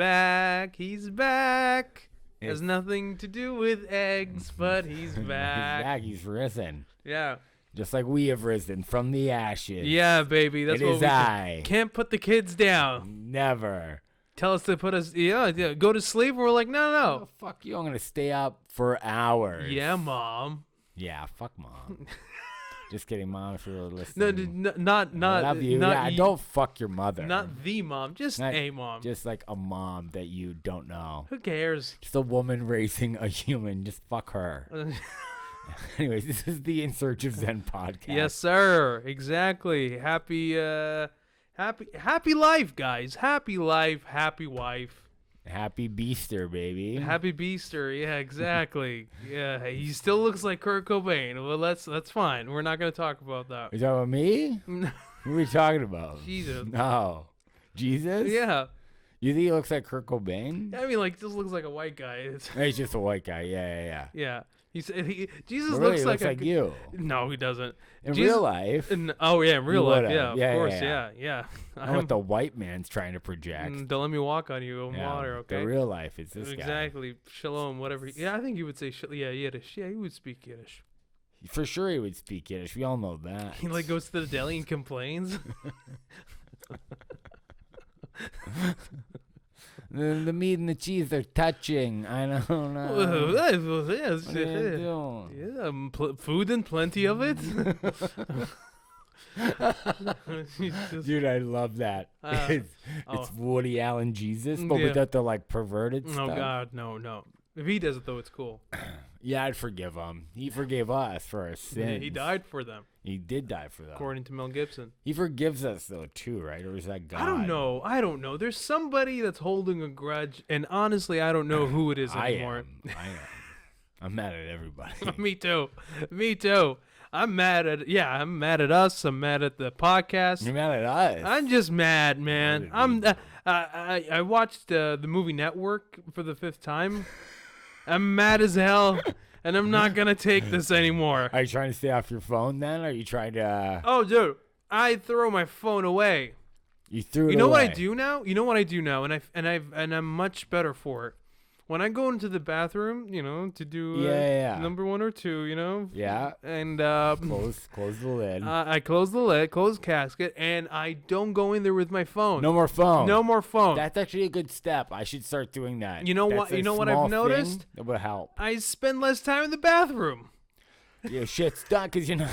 back. He's back. Has nothing to do with eggs, but he's back. He's back. He's risen. Yeah. Just like we have risen from the ashes. Yeah, baby. That's it what is we I. can't put the kids down. Never. Tell us to put us, go to sleep. And we're like, no. Oh, fuck you. I'm going to stay up for hours. Yeah, Mom. Yeah, fuck Mom. Just kidding, Mom, if you're listening. No, not. I love you. Not don't fuck your mother. Not the mom, just a mom. Just like a mom that you don't know. Who cares? Just a woman raising a human. Just fuck her. Anyways, this is the In Search of Zen podcast. Yes, sir. Exactly. Happy life, guys. Happy life. Happy wife. Happy Beaster, baby. Happy Beaster. Yeah, exactly. Yeah, he still looks like Kurt Cobain. Well, that's fine. We're not gonna talk about that. Are you talking about me? Who are we talking about? Jesus. No. Jesus? Yeah. You think he looks like Kurt Cobain? I mean, like, this looks like a white guy. He's just a white guy. Yeah. Yeah. Jesus Really, looks he like looks like you. No, he doesn't. In real life. In real life. Yeah, of course. Yeah. Yeah. I know what the white man's trying to project. Don't let me walk on you on water, okay? The real life is this guy. Exactly. Shalom, whatever. Yeah, I think he would say Yiddish. Yeah, he would speak Yiddish. For sure he would speak Yiddish. We all know that. He like goes to the deli and complains. The meat and the cheese are touching. I don't know. Yeah, food and plenty of it. Dude, I love that. It's Woody Allen Jesus, but without the like perverted stuff. Oh God, no. If he does it though, it's cool. Yeah, I'd forgive him. He forgave us for our sins. Yeah, he died for them. He did die for them. According to Mel Gibson. He forgives us though too, right? Or is that God? I don't know. There's somebody that's holding a grudge, and honestly, I don't know who it is anymore. I am. I'm mad at everybody. Me too. I'm mad at us. I'm mad at the podcast. You're mad at us. I'm just mad, man. I watched the movie Network for the 5th time. I'm mad as hell, and I'm not gonna take this anymore. Are you trying to stay off your phone then? Or are you trying to? Oh, dude, I throw my phone away. You threw it. You know away. what I do now? And I'm much better for it. When I go into the bathroom, to do number 1 or 2, Yeah. and close the lid. I close the lid, close the casket, and I don't go in there with my phone. No more phone. No more phone. That's actually a good step. I should start doing that. You know what? You know what I've noticed? That would help. I spend less time in the bathroom. Your shit's done because you're not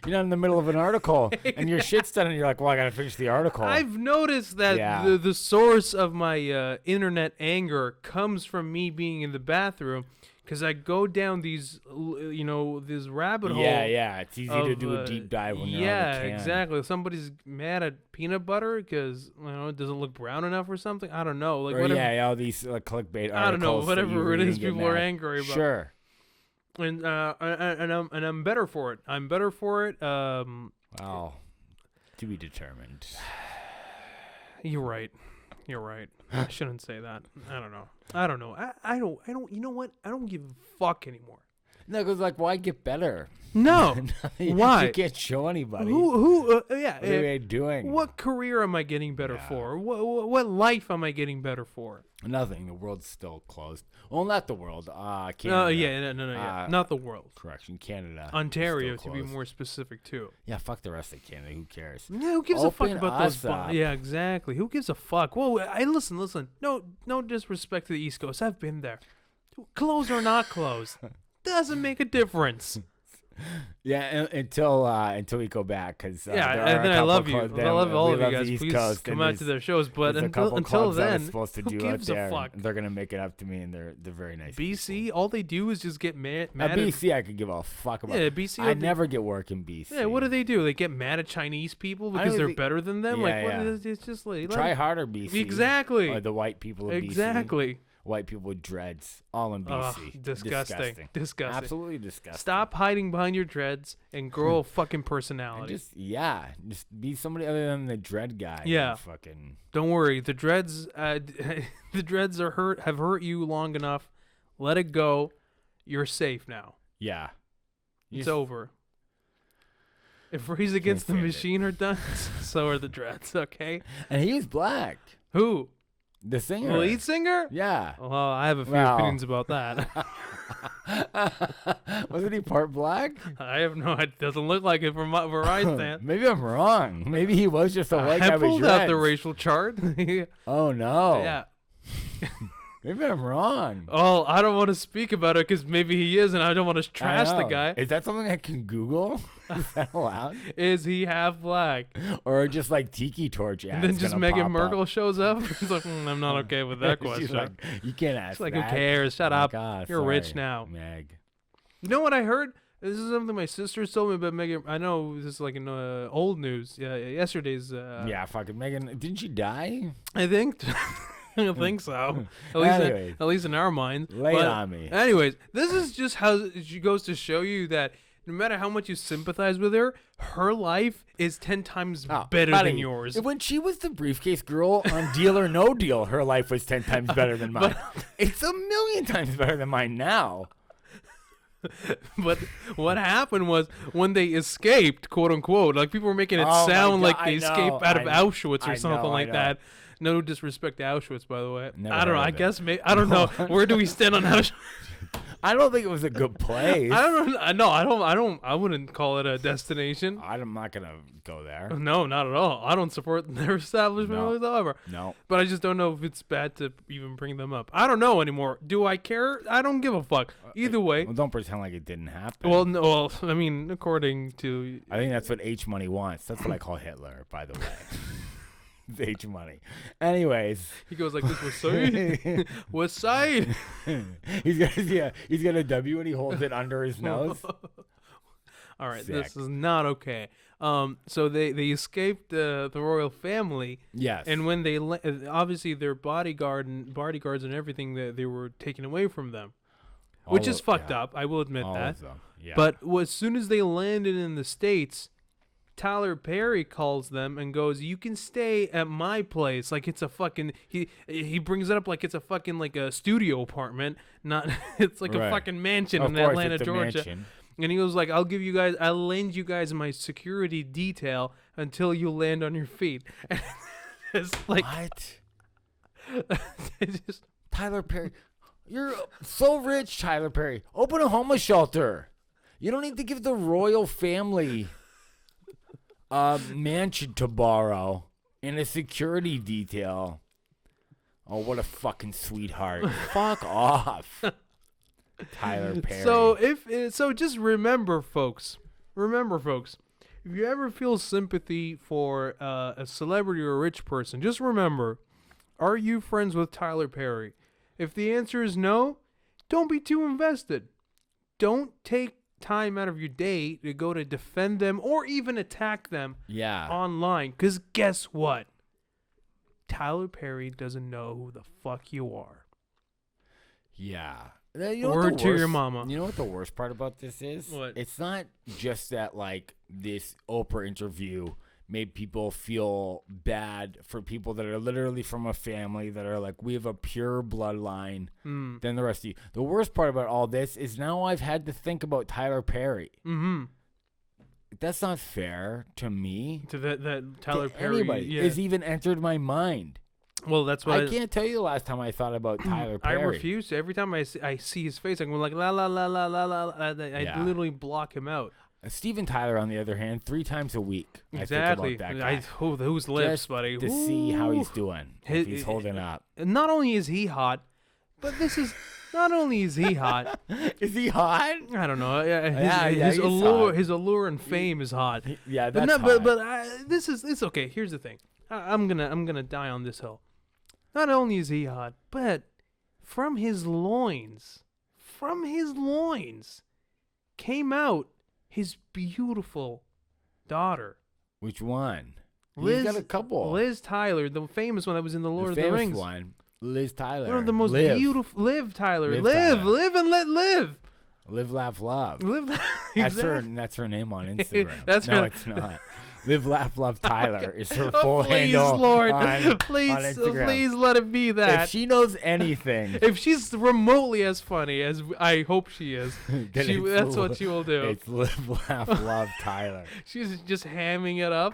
in the middle of an article and your shit's done and you're like, well, I gotta finish the article. I've noticed that the source of my internet anger comes from me being in the bathroom because I go down these rabbit hole. Yeah. It's easy to do a deep dive when you're on the can. Exactly. Somebody's mad at peanut butter because it doesn't look brown enough or something. I don't know. Like whatever. All these clickbait articles. I don't know. Whatever it is, people are angry about. Sure. And I'm better for it. I'm better for it. Well, to be determined. You're right. I shouldn't say that. I don't know. I don't. You know what? I don't give a fuck anymore. No, because why get better? No. Why? You can't show anybody. Who? What are they doing? What career am I getting better for? What life am I getting better for? Nothing. The world's still closed. Well, not the world. Canada. No. Not the world. Correction. Canada. Ontario, to be more specific, too. Yeah, fuck the rest of Canada. Who cares? Yeah, who gives a fuck about those? Up. Yeah, exactly. Who gives a fuck? Well, listen. No disrespect to the East Coast. I've been there. Closed or not closed, doesn't make a difference. Yeah, until we go back, because and then I love you. I love all of you guys. Please come out to their shows. But until then, supposed to who do gives a fuck? They're gonna make it up to me, and they're very nice. BC, people. all they do is just get mad. BC, I could give a fuck about. Yeah, BC. I never get work in BC. Yeah, what do? They get mad at Chinese people because they're better than them. It's just like try harder, BC. Exactly. Or the white people of BC. Exactly. White people with dreads, all in BC. Disgusting. Absolutely disgusting. Stop hiding behind your dreads and grow a fucking personality. Just be somebody other than the dread guy. Yeah. Fucking. Don't worry. The dreads, the dreads have hurt you long enough. Let it go. You're safe now. Yeah. It's over. If Rage Against the Machine are done, so are the dreads. Okay. And he was black. Who? The singer. The lead singer? Yeah. Well, I have a few opinions about that. Wasn't he part black? I have no idea. It doesn't look like it from where I stand. Maybe I'm wrong. Maybe he was just a white guy with dreads. I pulled out the racial chart. Oh, no. Yeah. Maybe I'm wrong. Oh, I don't want to speak about it because maybe he is, and I don't want to trash the guy. Is that something I can Google? Is that allowed? Is he half black? Or just like Tiki Torch ads? And then just Meghan Markle shows up. It's like, I'm not okay with that question. Like, you can't ask like, that. who cares? Shut up. God, You're rich now. Meg. You know what I heard? This is something my sister told me about Meghan. I know this is like in old news. Yeah, yesterday's. Yeah, fucking Meghan. Didn't she die? I think. I think so. At least in our minds. Lay it on me. Anyways, this is just how she goes to show you that no matter how much you sympathize with her, her life is 10 times better than yours. When she was the briefcase girl on Deal or No Deal, her life was 10 times better than mine. It's 1,000,000 times better than mine now. But what happened was when they escaped, quote unquote, like people were making it sound like they escaped out of Auschwitz or something like that. No disrespect to Auschwitz, by the way. I don't know. I guess maybe I don't know. Where do we stand on Auschwitz? I don't think it was a good place. I wouldn't call it a destination. I'm not gonna go there. No, not at all. I don't support their establishment whatsoever. No. But I just don't know if it's bad to even bring them up. I don't know anymore. Do I care? I don't give a fuck. Either way. Well, don't pretend like it didn't happen. Well, no. Well, I mean, according to. I think that's what H Money wants. That's what I call Hitler, by the way. H Money. Anyways, he goes like this. West side. West side. He's got a W and he holds it under his nose. All right, Sick. this is not okay. So they escaped the royal family. Yes. And when they obviously their bodyguards and everything that they were taken away from them, which is fucked up. I will admit that. Yeah. But as soon as they landed in the States, Tyler Perry calls them and goes, "You can stay at my place." Like it's a fucking he brings it up like it's a fucking like a studio apartment, not it's like a fucking mansion in Atlanta, Georgia. Mansion. And he was like, "I'll lend you guys my security detail until you land on your feet." And it's like what? Tyler Perry, you're so rich, Tyler Perry. Open a homeless shelter. You don't need to give the royal family mansion to borrow and a security detail. Oh, what a fucking sweetheart. Fuck off. Tyler Perry. So just remember folks, if you ever feel sympathy for a celebrity or a rich person, just remember, are you friends with Tyler Perry? If the answer is no, don't be too invested. Don't take time out of your day to go to defend them or even attack them online, because guess what? Tyler Perry doesn't know who the fuck you are. Yeah. Word to your mama. You know what the worst part about this is? What? It's not just that like this Oprah interview made people feel bad for people that are literally from a family that are like, we have a pure bloodline than the rest of you. The worst part about all this is now I've had to think about Tyler Perry. Mm-hmm. That's not fair to me. To that Tyler Perry. Anybody has even entered my mind. Well, that's why I can't tell you the last time I thought about Tyler Perry. I refuse to. Every time I see his face, I'm like, la, la, la, la, la, la. I literally block him out. Steven Tyler, on the other hand, 3 times a week. Exactly. I think about that guy. Those lips, just buddy. To see how he's doing, if he's holding up. Not only is he hot, but this is not only is he hot. Is he hot? I don't know. His allure and fame is hot. Yeah, that's hot. But it's okay. Here's the thing. I'm gonna die on this hill. Not only is he hot, but from his loins came out his beautiful daughter. Which one? He's got a couple. Liz Tyler, the famous one that was in the Lord of the Rings. The famous one. Liz Tyler. One of the most beautiful. Liv Tyler. Live and let live. Live, laugh, love. Exactly. That's her name on Instagram. It's not. Live, laugh, love Tyler is her full handle. Lord. On Instagram. Please let it be that. If she knows anything. If she's remotely as funny as I hope she is, that's what she will do. It's Live, laugh, love Tyler. She's just hamming it up.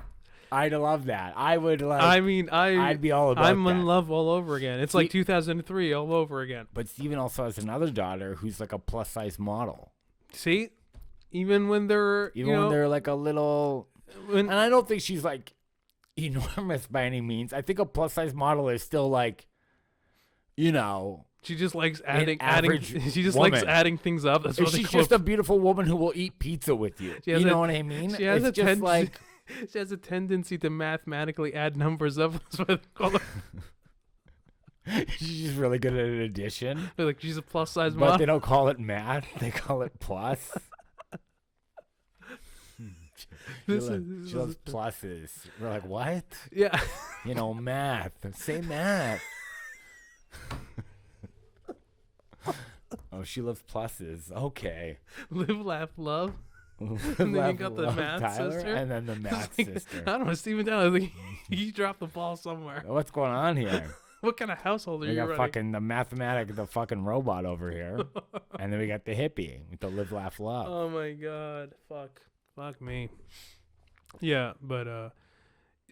I'd love that. I would like. I mean, I'd be all about I'm that. in love all over again. It's like 2003 all over again. But Steven also has another daughter who's like a plus size model. See, even when they're When they're like a little, when, and I don't think she's like enormous by any means. I think a plus size model is still like, she just likes adding. average She just woman. likes adding things up. That's what she's they call just a beautiful woman who will eat pizza with you. You know what I mean? She has it's just like she has a tendency to mathematically add numbers up. That's what they call her. she's just really good at addition. Like she's a plus size But model. they don't call it math. They call it plus. She loves pluses. We're like, what? Yeah. Math. Say math. Oh, she loves pluses. Okay. Live, laugh, love. And then you got the math sister. And then the math sister. I don't know, Steven Tyler. Like, he dropped the ball somewhere. What's going on here? What kind of household are We you got running? fucking the fucking robot over here. And then we got the hippie with the live, laugh, love. Oh my god. Fuck me. Yeah, but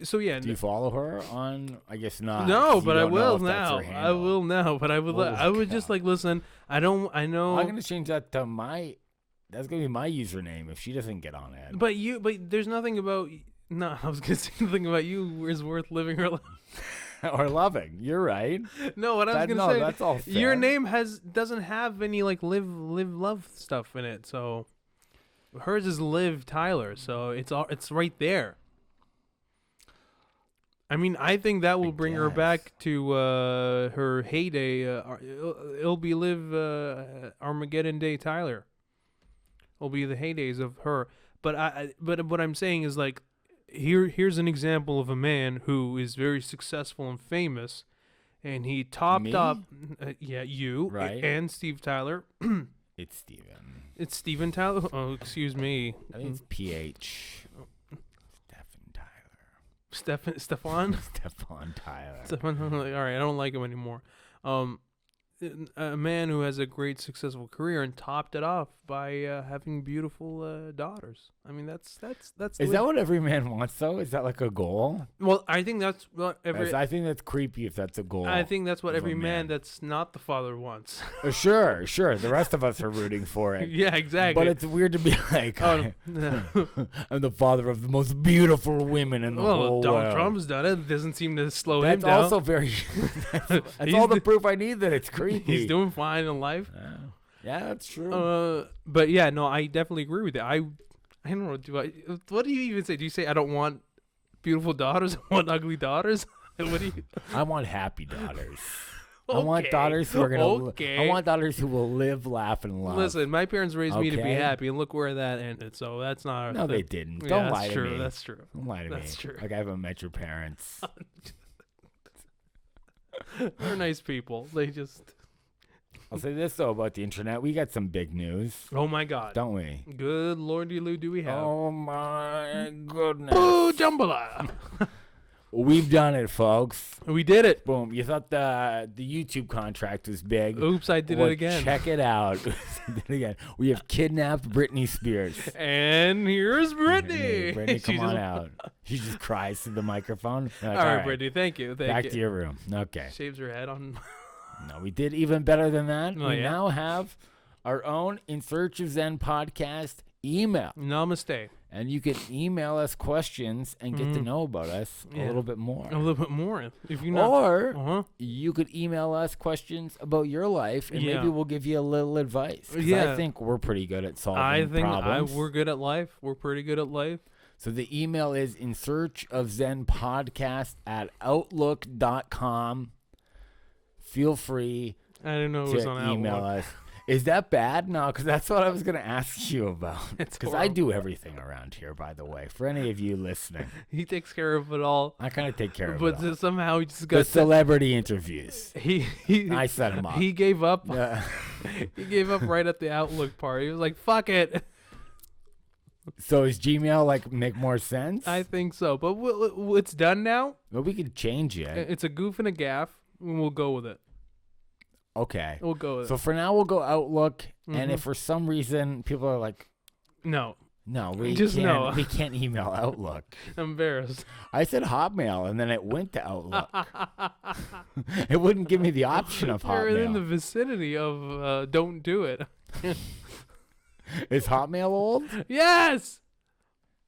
so yeah. Do you follow her on? I guess not. No, You but I don't know will if that's now. her I handle. will now, but I would. Holy I would just cow. like listen. I know. I'm gonna change that to my. That's gonna be my username if she doesn't get on it. But there's nothing about. No, I was gonna say nothing about you is worth living or Or loving. You're right. No, what I was gonna no, say. that's all fair. Your name doesn't have any like live love stuff in it. So hers is Liv Tyler. So it's right there. I mean, I think that will bring her back to her heyday. It'll be Liv Armageddon Day Tyler. It'll be the heydays of her. But but what I'm saying is like, here's an example of a man who is very successful and famous, and he topped Me? up. You Right. and Steve Tyler. It's Steven. It's Steven Tyler. Oh, excuse me. I think it's PH. Stefan. Stefan Tyler. Stefan. All right, I don't like him anymore. A man who has a great successful career and topped it off by having beautiful daughters. I mean, that's. Is that what every man wants though? Is that like a goal? Well, I think that's what every. I think that's creepy if that's a goal. I think that's what of a every man man. that's not the father wants. Sure. The rest of us are rooting for it. Yeah, exactly. But it's weird to be like, Oh, no. I'm the father of the most beautiful women in the whole Donald world. Trump's done it. Doesn't seem to slow That's him down. also very. that's He's all the the- proof I need that it's creepy. He's doing fine in life. Yeah, that's true. But yeah, no, I definitely agree with it. I don't know. What do you even say? Do you say I don't want beautiful daughters? I want ugly daughters? What do you? I want happy daughters. I Okay, want daughters who are gonna. okay. I want daughters who will live, laugh, and love. Listen, my parents raised me to be Okay. happy, and look where that ended. So that's not. No, they didn't. Yeah, Don't that's lie to true. me. That's true. Don't lie to me. That's true. Like I haven't met your parents. They're nice people. They just. I'll say this though about the internet: we got some big news, Oh my God. don't we? Good lordy loo, do we have? Oh my goodness! Boo jambalaya. We've done it, folks. We did it. Boom! You thought the YouTube contract was big? Oops, I did Well, it again. Check it out. Did it again. We have kidnapped Britney Spears. And here's Brittany. Brittany, She come on just- out. She just cries to the microphone. Like, All right, Brittany. Thank you. Thank back you. to your room. Okay. Shaves her head on. No, we did even better than that. Oh, we yeah? now have our own In Search of Zen podcast email. Namaste. And you can email us questions and get to know about us a Yeah. little bit more. A little bit more. If you know. Or Uh-huh. you could email us questions about your life, and Yeah. maybe we'll give you a little advice. 'Cause Yeah. I think we're pretty good at solving I think problems. we're good at life. We're pretty good at life. So the email is in search of Zen podcast at outlook.com. Feel free I didn't know it was to on email Outlook. us. Is that bad? No, because that's what I was going to ask you about. It's Because I horrible. do everything around here, by the way. For any of you listening, He takes care of it all. I kind of take care of But it all. somehow he just The got. celebrity interviews. He I set him up. He gave up. Uh, He gave up right at the Outlook part. He was like, "Fuck it." so is Gmail like make more sense? I think so, but it's done now. Well, we could change it. It's a goof and a gaff, and we'll go with it. Okay. We'll go with So it. for now, we'll go Outlook. And Mhm. if for some reason people are like, No, No, we Just can't. no. We can't email Outlook. I'm embarrassed. I said Hotmail, and then it went to Outlook. It wouldn't give me the option of You're in the Hotmail. vicinity of don't do it. Is Hotmail old? Yes.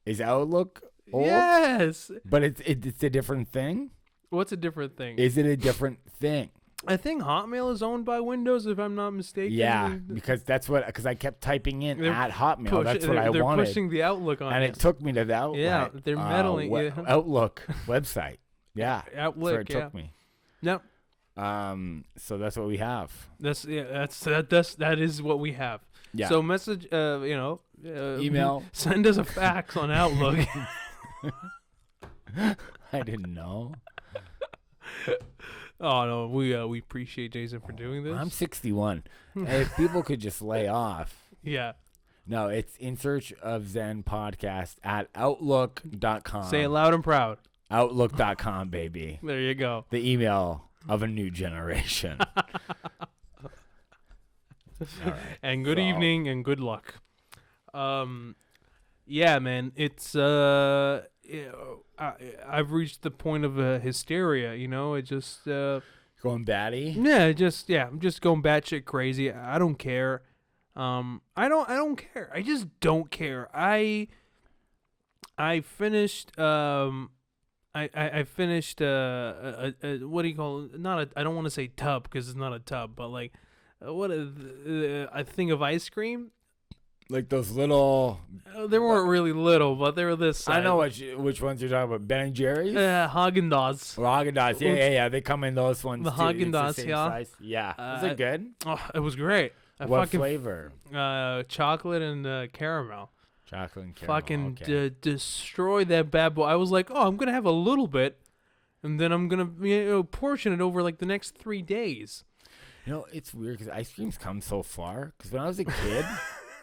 Is Outlook old? Yes. But it's a different thing? What's a different thing? Is it a different thing? I think Hotmail is owned by Windows, if I'm not mistaken. Yeah, because I kept typing in They're at Hotmail. That's what I they're wanted. pushing the Outlook on And you. it took me to the Outlook. Yeah, they're meddling. Yeah. Outlook website. Yeah. Outlook, That's where it took me. Yep. So that's what we have. That is what we have. Yeah. So message, Email. Send us a fax on Outlook. I didn't know. Oh no, we appreciate Jason for doing this. I'm 61. If people could just lay off. Yeah. No, it's In Search of Zen podcast at outlook.com. Say it loud and proud. Outlook.com, baby. There you go. The email of a new generation. All right. And good So- evening and good luck. Yeah, man, it's I've reached the point of hysteria. You know, it just Going batty? I'm just going batshit crazy. I don't care. I don't care. I just don't care. I finished I finished what do you call it? I don't want to say tub because it's not a tub, but like a thing of ice cream. Like those little. They weren't really little, but they were this size. I know which ones you're talking about. Ben and Jerry's? Haagen-Dazs. Or Haagen-Dazs. Yeah. They come in those ones The too. It's Haagen-Dazs, same yeah. size. Yeah. Is it good? Oh, it was great. What flavor? Chocolate and caramel. Chocolate and caramel. Fucking okay. destroy that bad boy. I was like, oh, I'm gonna have a little bit, and then I'm gonna portion it over like the next 3 days. You know, it's weird because ice cream's come so far. Because when I was a kid,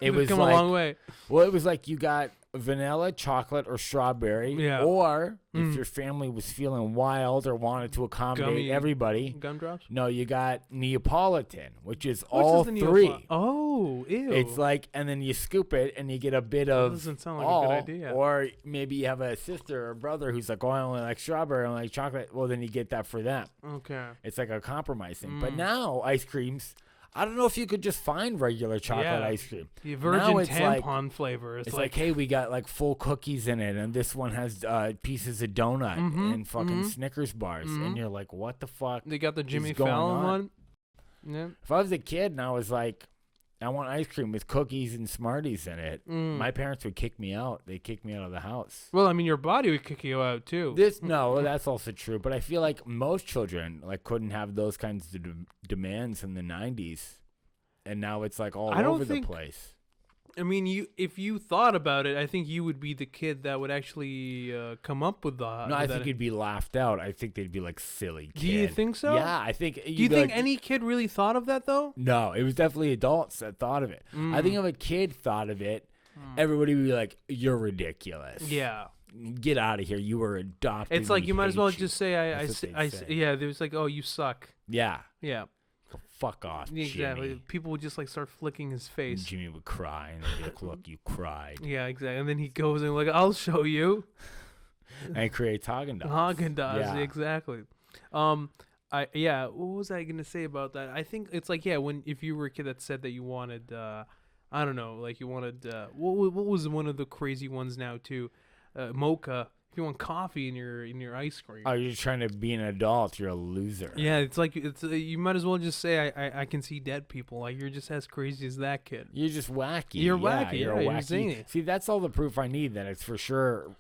it We've was come like, a long way. well, it was like you got vanilla, chocolate, or strawberry. Yeah. Or if your family was feeling wild or wanted to accommodate Gummy everybody, Gumdrops. no, you got Neapolitan, which is Which all is the three. Oh, ew. It's like, and then you scoop it and you get a bit That of doesn't sound like all, a good idea. or maybe you have a sister or brother who's like, oh, I only like strawberry, I only like chocolate. Well, then you get that for them. Okay. It's like a compromise thing. But Mm. now ice creams, I don't know if you could just find regular chocolate Yeah. ice cream. The Now virgin it's like- tampon flavor. It's like, hey, we got like full cookies in it, and this one has pieces of donut Mhm, and fucking mhm. Snickers bars, Mhm. and you're like, what the fuck? they got the Jimmy going Fallon on? one. Yeah. If I was a kid and I was like, I want ice cream with cookies and Smarties in it, Mm. my parents would kick me out. They'd kick me out of the house. Well, I mean, your body would kick you out too. No, that's also true. But I feel like most children like couldn't have those kinds of demands in the 90s. And now it's like all I don't over the think- place. I mean, if you thought about it, I think you would be the kid that would actually come up with the. No, I that. think you'd be laughed out. I think they'd be like, silly kid. Do you think so? Yeah, I think. Do you think any kid really thought of that though? No, it was definitely adults that thought of it. I think if a kid thought of it, everybody would be like, you're ridiculous. Yeah. Get out of here. You were adopted. It's like We you might as hate well you. just say That's what they'd say. yeah. There's like, oh, you suck. Yeah. Yeah. Fuck off, Exactly. Jimmy. People would just like start flicking his And face. Jimmy would cry and be like, look, you cried. Yeah, exactly. And then he goes and like, I'll show you. And creates Haagen-Dazs. Haagen-Dazs, Yeah. exactly. What was I gonna say about that? I think it's like, yeah, if you were a kid that said that you wanted, I don't know, like you wanted, what was one of the crazy ones now too, mocha. If you want coffee in your ice cream. Oh, you're trying to be an adult. You're a loser. Yeah, it's like you might as well just say I can see dead people. Like you're just as crazy as that kid. You're just wacky. You're Yeah, wacky, You're yeah, a you're wacky. zany. See, that's all the proof I need that it's for sure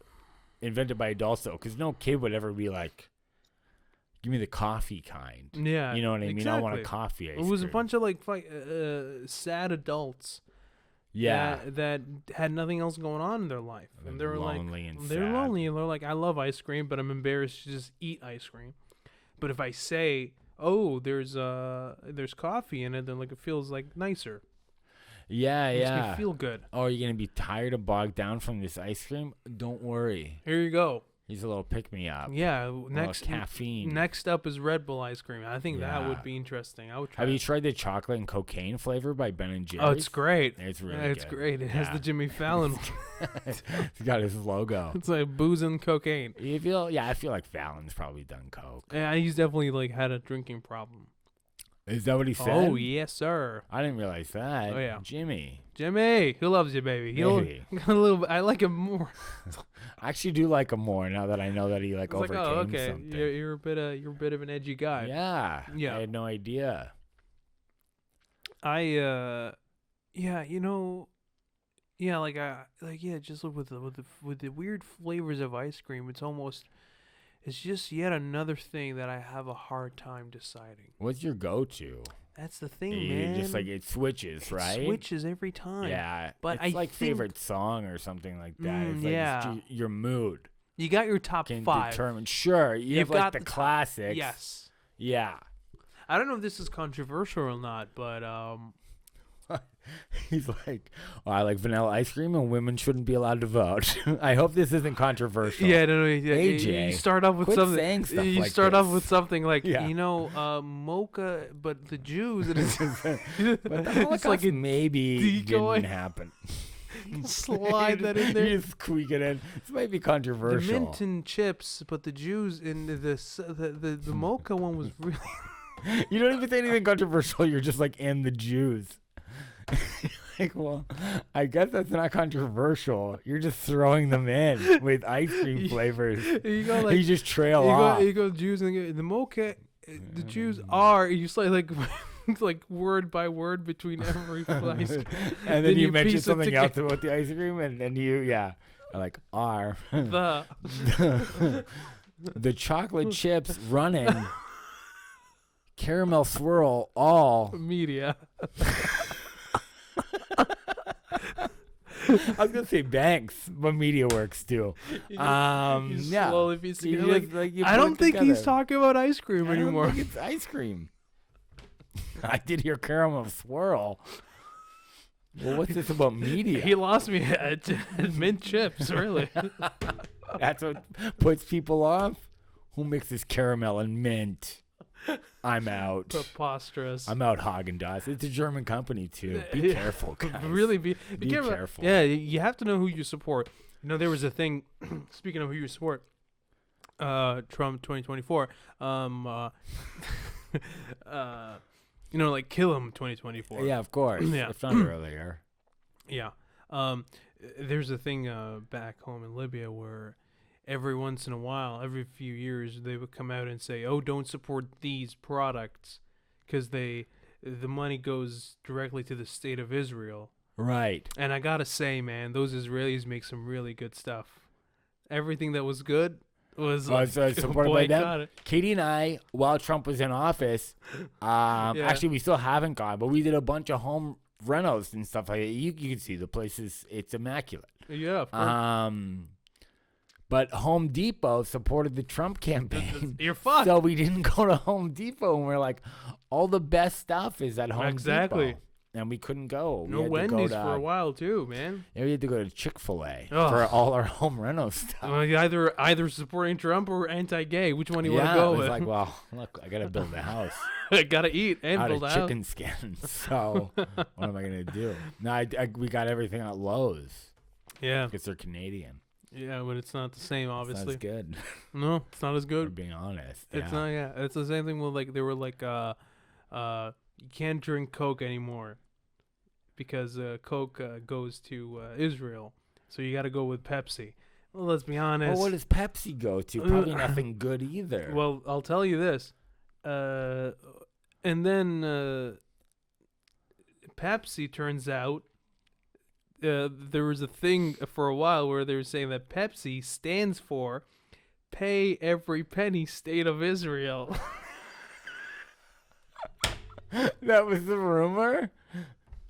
invented by adults, though, because no kid would ever be like, give me the coffee kind. Yeah, You know what I mean? I want a exactly. coffee ice It was a cream. bunch of like sad adults. Yeah. That had nothing else going on in their life, and they were lonely and they're sad. lonely, and they're like, I love ice cream, but I'm embarrassed to just eat ice cream. But if I say, oh, there's coffee in it, then like it feels like nicer. Yeah, It makes yeah. me feel good. Oh, you're going to be tired of bogged down from this ice cream? Don't worry. Here you go. He's a little pick-me-up. Yeah. Next caffeine. Next up is Red Bull ice cream. I think that Yeah. would be interesting. I would try. Have you tried the chocolate and cocaine flavor by Ben & Jerry's? Oh, it's great. It's really It's good. great. It has the Jimmy Fallon. It's got his logo. It's like booze and cocaine. I feel like Fallon's probably done coke. Yeah, he's definitely like had a drinking problem. Is that what he said? Oh yes, sir. I didn't realize that. Oh, yeah. Jimmy, who loves you, baby? Baby. A little. I like him more. I actually do like him more now that I know that he It's overcame like, oh, okay, something. you're a bit of an edgy guy. Yeah. Yeah. I had no idea. Yeah, just with the weird flavors of ice cream, it's just yet another thing that I have a hard time deciding. What's your go-to? That's the thing, You man. just like it switches, right? It switches every time. Yeah, But it's I like think- favorite song or something like that. It's like yeah. your mood You got your top can 5. determine. Sure, You've have got like the the top- classics. Yes. Yeah. I don't know if this is controversial or not, but He's like, oh, I like vanilla ice cream and women shouldn't be allowed to vote. I hope this isn't controversial. yeah, no, yeah, AJ, you start off with quit something. saying stuff You like start off this. with something like, Yeah. mocha, but the Jews. But the It's like Holocaust maybe decoy. didn't happen. slide that in there. You just squeak it in. This might be The controversial. mint and chips, but the Jews in the mocha one was really. You don't even say anything controversial. You're just like, and the Jews. Like, well, I guess that's not controversial. You're just throwing them in with ice cream flavors. You go like You just trail off. you go Jews and the mocha. The Jews are. You say like like word by word between every ice cream. And then you mention piece it something else together. about the ice cream, and then you, are like, are. The The chocolate chips running, caramel swirl, all. media. I was gonna say banks, but media works too. You Yeah. slowly piece You together, just, like, you I put don't it think he's together. talking about ice cream I don't anymore. think it's ice cream. I did hear caramel swirl. Well, what's this about media? He lost me at mint chips, really. That's what puts people off. Who mixes caramel and mint? I'm out. Preposterous. I'm out, Haagen-Dazs. It's a German company too. Be careful, guys. Really be careful. careful. Yeah, you have to know who you support. You know, there was a thing. Speaking of who you support, Trump 2024. Like kill him 2024. Yeah, of course. Yeah. I found earlier. Yeah. There's a thing back home in Libya where every once in a while, every few years, they would come out and say, "Oh, don't support these products because the money goes directly to the state of Israel." Right. And I gotta say, man, those Israelis make some really good stuff. Everything that was good was supported by them. boycotted. Katie and I, while Trump was in office, actually we still haven't gone, but we did a bunch of home renos and stuff like that. You can see the place it's immaculate. Yeah, of course. But Home Depot supported the Trump campaign. You're fucked. So we didn't go to Home Depot, and we're like, all the best stuff is at Home Exactly. Depot. And we couldn't go. No We had to go Wendy's to, for a while too, man. Yeah, we had to go to Chick-fil-A Ugh. for all our home reno stuff. Well, you either supporting Trump or anti-gay. Which one do you want to Yeah, go it was with? like, well, look, I got to build a house I gotta eat and out build of a house. chicken skin. So what am I going to do? No, we got everything at Lowe's Yeah, because they're Canadian. yeah, but it's not the same, obviously. That's good. No, it's not as For good. being honest. It's yeah. not. Yeah, it's the same thing with like they were like, you can't drink Coke anymore because Coke goes to Israel, so you got to go with Pepsi. Well, let's be honest. Well, what does Pepsi go to? Probably nothing good either. Well, I'll tell you this. And then Pepsi turns out there was a thing for a while where they were saying that Pepsi stands for Pay Every Penny State of Israel. That was the rumor?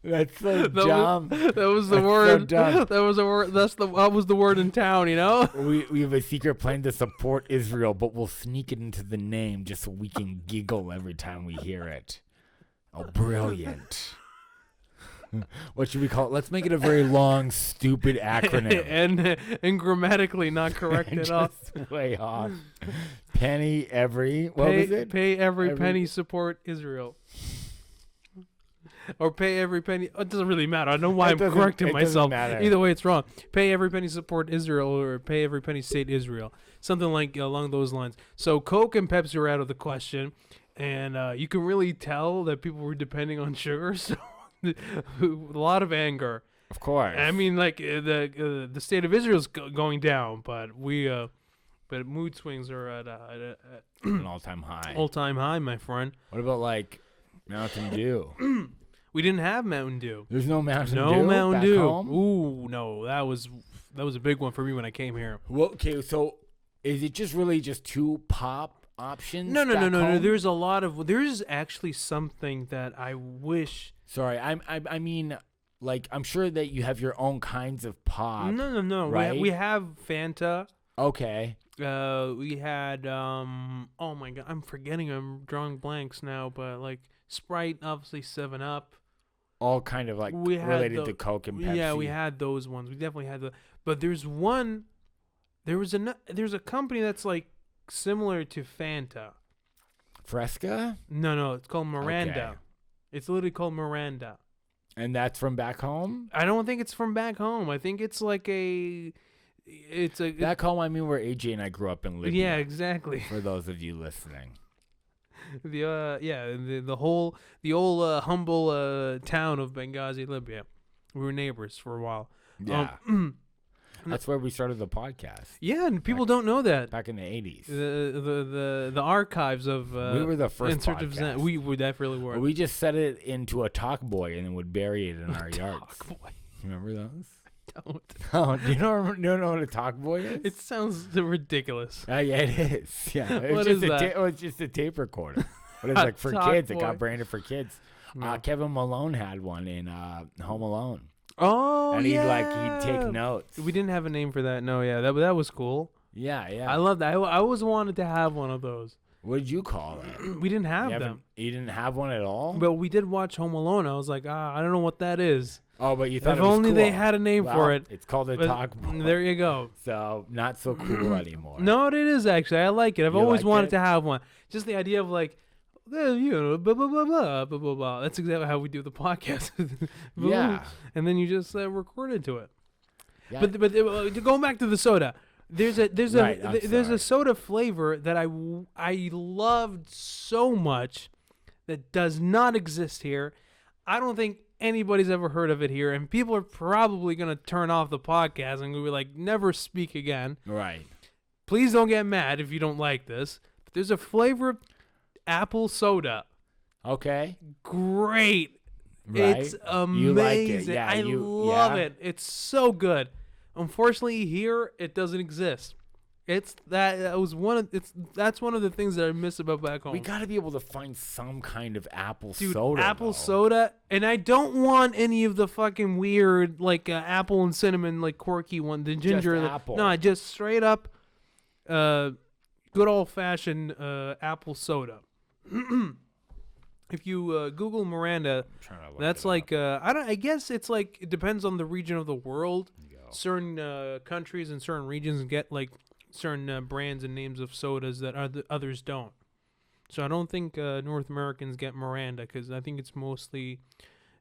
That's so That was- dumb. That was the That's so word. dumb. That was a word. That was the word in town, you know? We have a secret plan to support Israel, but we'll sneak it into the name just so we can giggle every time we hear it. Oh, brilliant. What should we call it? Let's make it a very long, stupid acronym. and grammatically not correct at all. Just way off. Penny every. What was it? Pay every penny, support Israel. Or pay every penny. It doesn't really matter. I don't know why I'm correcting myself. Either way, it's wrong. Pay every penny, support Israel, or pay every penny, state Israel. Something like along those lines. So Coke and Pepsi are out of the question, and you can really tell that people were depending on sugar. So a lot of anger. Of course. I mean, like the state of Israel's going down, but but mood swings are at an all-time high. All-time high, my friend. What about like Mountain Dew? We didn't have Mountain Dew. There's no Mountain Dew. No Mountain back Dew. Home? Ooh, no, that was a big one for me when I came here. Well, okay, so is it just really just two pop options? No. home? There's a lot of. There's actually something that I wish. Sorry, I mean, like I'm sure that you have your own kinds of pop. No. Right? We have Fanta. Okay. We had. Oh my God, I'm forgetting. I'm drawing blanks now. But like Sprite, obviously 7-Up. All kind of like related to Coke and Pepsi. Yeah, we had those ones. We definitely had the. But there's one. There's a company that's like similar to Fanta. Fresca? No, it's called Miranda. Okay. It's literally called Miranda. And that's from back home? I don't think it's from back home. I think it's like back home. I mean, where AJ and I grew up in Libya. Yeah, exactly. For those of you listening. The old humble town of Benghazi, Libya. We were neighbors for a while. Yeah. That's where we started the podcast. Yeah, and people don't know that. Back in the 80s. The archives of we were the first in search podcast. of we definitely were. We just set it into a talk boy and then would bury it in our yards. Talk boy. Remember those? Don't. Oh, do you know what a talk boy is? It sounds ridiculous. Yeah, it is. Yeah, What is that? It's just a tape recorder. But it's like for kids. Boy. It got branded for kids. No. Kevin Malone had one in Home Alone. Oh, and yeah. he'd take notes. We didn't have a name for that. No, yeah, that was cool. Yeah. I love that. I always wanted to have one of those. What did you call it? We didn't have them. You didn't have one at all? But we did watch Home Alone. I was like, I don't know what that is. Oh, but you thought if it was only cool. they had a name for it. It's called a talk boy. There you go. So not so cool anymore. No, it is actually. I like it. I've always wanted to have one. Just the idea of like, blah, blah, blah, blah, blah, blah, blah. That's exactly how we do the podcast. Yeah. And then you just record into it. Yeah. But going back to the soda, there's a soda flavor that I loved so much that does not exist here. I don't think anybody's ever heard of it here, and people are probably gonna turn off the podcast and be like, never speak again. Right. Please don't get mad if you don't like this. But there's a flavor, apple soda. Okay. Great. Right. It's amazing. You like it. Yeah, I love it. It's so good. Unfortunately, here it doesn't exist. That's one of the things that I miss about back home. We got to be able to find some kind of apple Dude, soda. Apple soda, and I don't want any of the fucking weird like apple and cinnamon like quirky one. The ginger. Just apple. No, just straight up, good old fashioned apple soda. If you Google Miranda, that's like I guess it's like it depends on the region of the world. Certain countries and certain regions get like certain brands and names of sodas that others don't. So I don't think North Americans get Miranda because I think it's mostly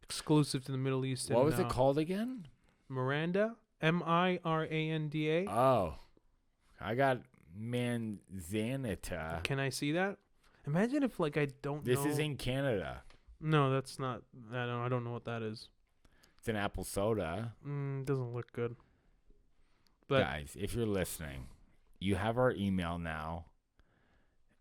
exclusive to the Middle East. What was it called again? Miranda, Miranda. Oh, I got Manzanita. Can I see that? Imagine if like I don't know. This is in Canada. No, that's not. I don't know what that is. It's an apple soda. Doesn't look good. But guys, if you're listening, you have our email now.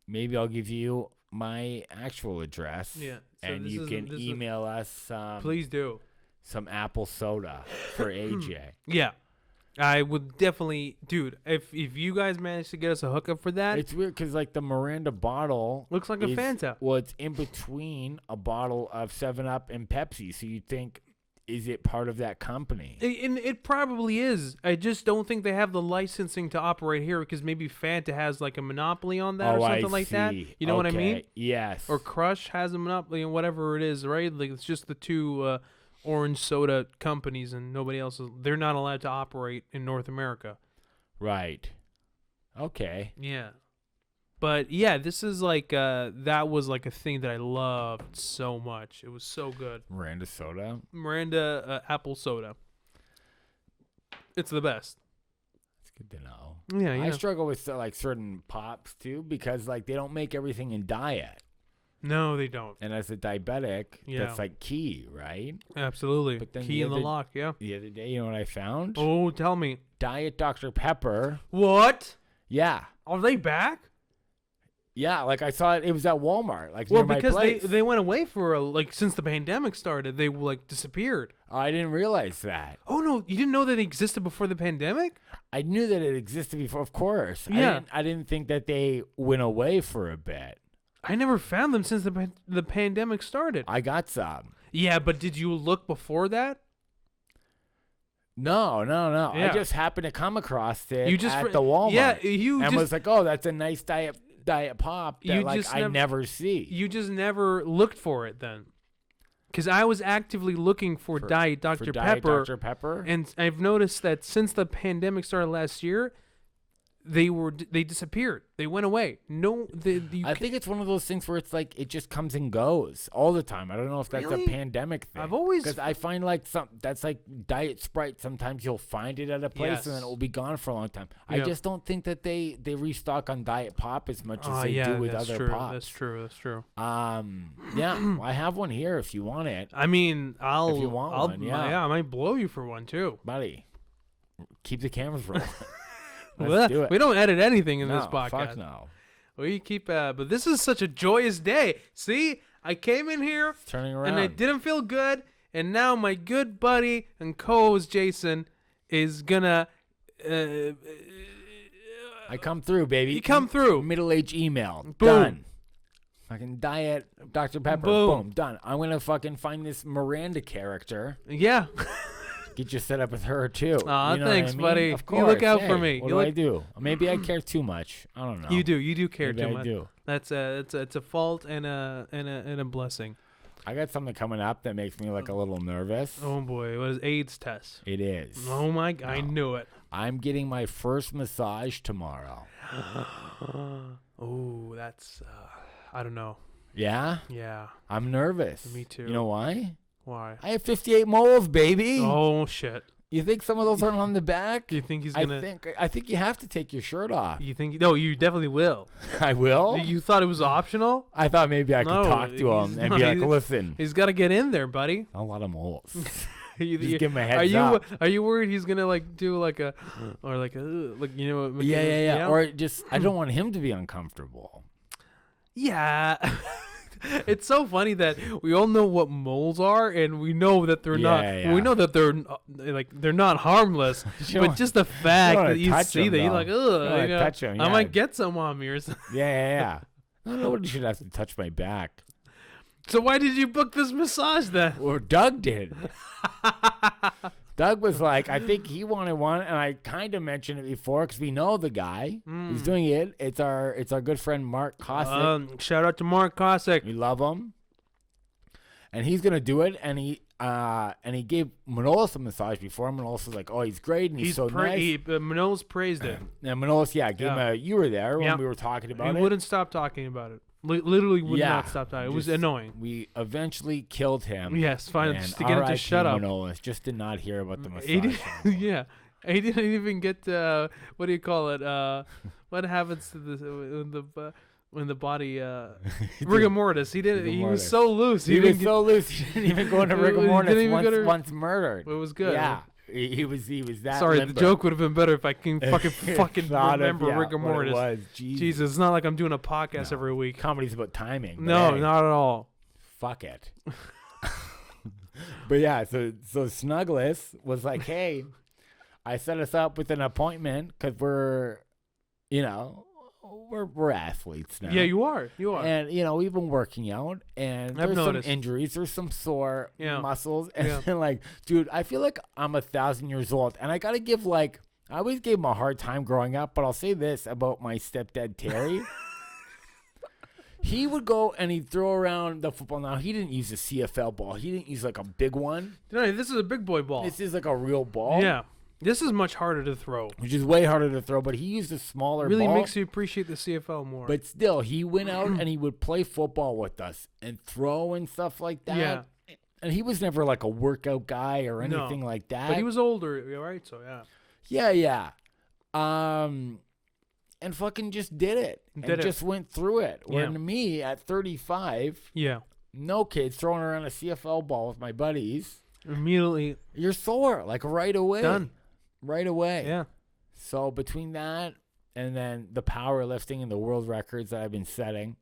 Maybe I'll give you my actual address. Yeah. So and you can email us. Please do. Some apple soda for AJ. Yeah. I would definitely, dude, if you guys manage to get us a hookup for that. It's weird because, like, the Miranda bottle looks like a Fanta. Well, it's in between a bottle of 7-Up and Pepsi. So you'd think, is it part of that company? It probably is. I just don't think they have the licensing to operate here because maybe Fanta has, like, a monopoly on that or something like that. You know what I mean? Yes. Or Crush has a monopoly on whatever it is, right? Like, it's just the two orange soda companies and nobody else. They're not allowed to operate in North America. Right. Okay. Yeah. But yeah, this is like that was like a thing that I loved so much. It was so good. Miranda soda. Miranda apple soda. It's the best. It's good to know. Yeah. I struggle with like certain pops too because like they don't make everything in diet. No, they don't. And as a diabetic, that's like key, right? Absolutely. But then Key in the lock, yeah. The other day, you know what I found? Oh, tell me. Diet Dr. Pepper. What? Yeah. Are they back? Yeah, like I saw it. It was at Walmart, like Well, near my because place. they went away for like since the pandemic started, they like disappeared. I didn't realize that. Oh no, you didn't know that they existed before the pandemic? I knew that it existed before, of course. Yeah. I didn't think that they went away for a bit. I never found them since the pandemic started. I got some. Yeah, but did you look before that? No. Yeah. I just happened to come across it You just at the Walmart. Yeah, you and just was like, oh, that's a nice diet pop that You like just I nev- never see. you just never looked for it then. Because I was actively looking for Diet Dr. For Diet Pepper. Dr. Pepper? And I've noticed that since the pandemic started last year, they disappeared. They went away. No, I think it's one of those things where it's like it just comes and goes all the time. I don't know if that's Really? a pandemic thing. I've always because I find like that's like Diet Sprite. Sometimes you'll find it at a place and then Yes. it will be gone for a long time. I Yeah. just don't think that they restock on Diet Pop as much as they yeah, do with that's other true. pops. That's true. Yeah, I have one here if you want it, I mean, I'll If you want I'll, one, yeah. I might blow you for one too. buddy. Keep the cameras rolling. Well, Let's do it. we don't edit anything in No, this podcast. fuck no. We keep but this is such a joyous day. See, I came in here Turning around. and I didn't feel good, and now my good buddy and co-host Jason is gonna I come through, baby. You come through. Middle-age email. Boom. Done. Fucking Diet Dr. Pepper. Boom. Boom. Done. I'm going to fucking find this Miranda character. yeah. Get you set up with her, too. Aw, You know what thanks, I mean? buddy. Of You course. look out for Hey, me. What You do I look- do? Maybe I care too much. I don't know. You do care Maybe too I much. do. That's it's a fault and a blessing. I got something coming up that makes me like a little nervous. Oh boy, what is AIDS test? It is. Oh my, I No. knew it. I'm getting my first massage tomorrow. Oh, that's I don't know. Yeah? Yeah. I'm nervous. Me too. You know why? Why? I have 58 moles, baby. Oh shit. You think some of those aren't on the back? You think he's I gonna? think you have to take your shirt off. You think? No, you definitely will. I will. You thought it was optional? I thought maybe I could No, talk to he's him and not. be like, "Listen, He's got to get in there, buddy. a lot of moles. You- Just you- give him a Are heads you up." are you worried he's gonna like do like a or like a like you know? What, Yeah. Or just, I don't want him to be uncomfortable. Yeah. It's so funny that we all know what moles are, and we know that they're not. Yeah. We know that they're not harmless. You But don't- just the fact wanna that you touch see them, that, you're though. like, You don't ugh. wanna You know, touch 'em, I yeah. might get some on me or something. Yeah. Nobody should have to touch my back. So why did you book this massage then? Or Doug did. Doug was like, I think he wanted one, and I kind of mentioned it before because we know the guy who's doing it. It's our good friend Mark Cossack. Shout out to Mark Cossack. We love him, and he's gonna do it. And he gave Manolis a massage before. Manolis was like, "Oh, he's great, and he's so nice." Manolis praised it. And Manolis, gave him you were there when we were talking about He it. wouldn't stop talking about it. Literally would not stop talking. It was Just- annoying. We eventually killed him. Yes, fine. and Just to get him to RIP shut up. Manolis just did not hear about the massage. He did, anymore. yeah. He didn't even get what do you call it? What happens to when the body rigor mortis? He didn't. Rigor He mortis. was so loose. He was didn't so loose. He didn't even go into He rigor didn't mortis even go to- once murdered. It was good. Yeah, he was that. Sorry, limber. the joke would have been better if I can fucking Thought of, remember rigor what it mortis. was. Jesus. it's not like I'm doing a podcast No. every week. Comedy's about timing. but No, hey, not at all. fuck it. But yeah, so Snuggles was like, "Hey, I set us up with an appointment because we're athletes now. Yeah, you are. You are. And we've been working out, and I've there's noticed. some injuries, there's some sore Yeah. muscles, and Yeah. then like, dude, I feel like I'm 1,000 years old, and I gotta give I always gave him a hard time growing up, but I'll say this about my stepdad Terry. He would go and he'd throw around the football. Now, he didn't use a CFL ball. He didn't use like a big one. No, this is a big boy ball. This is like a real ball. Yeah. This is much harder to throw. Which is way harder to throw, but he used a smaller Really ball. makes you appreciate the CFL more. But still, he went out and he would play football with us and throw and stuff like that. Yeah. And he was never like a workout guy or anything like that. But he was older, right? So, yeah. Yeah. And fucking just did it. Just went through it. Yeah. When me at 35, Yeah. no kids throwing around a CFL ball with my buddies. Immediately You're sore, like right away. done. Right away. Yeah. So between that and then the powerlifting and the world records that I've been setting,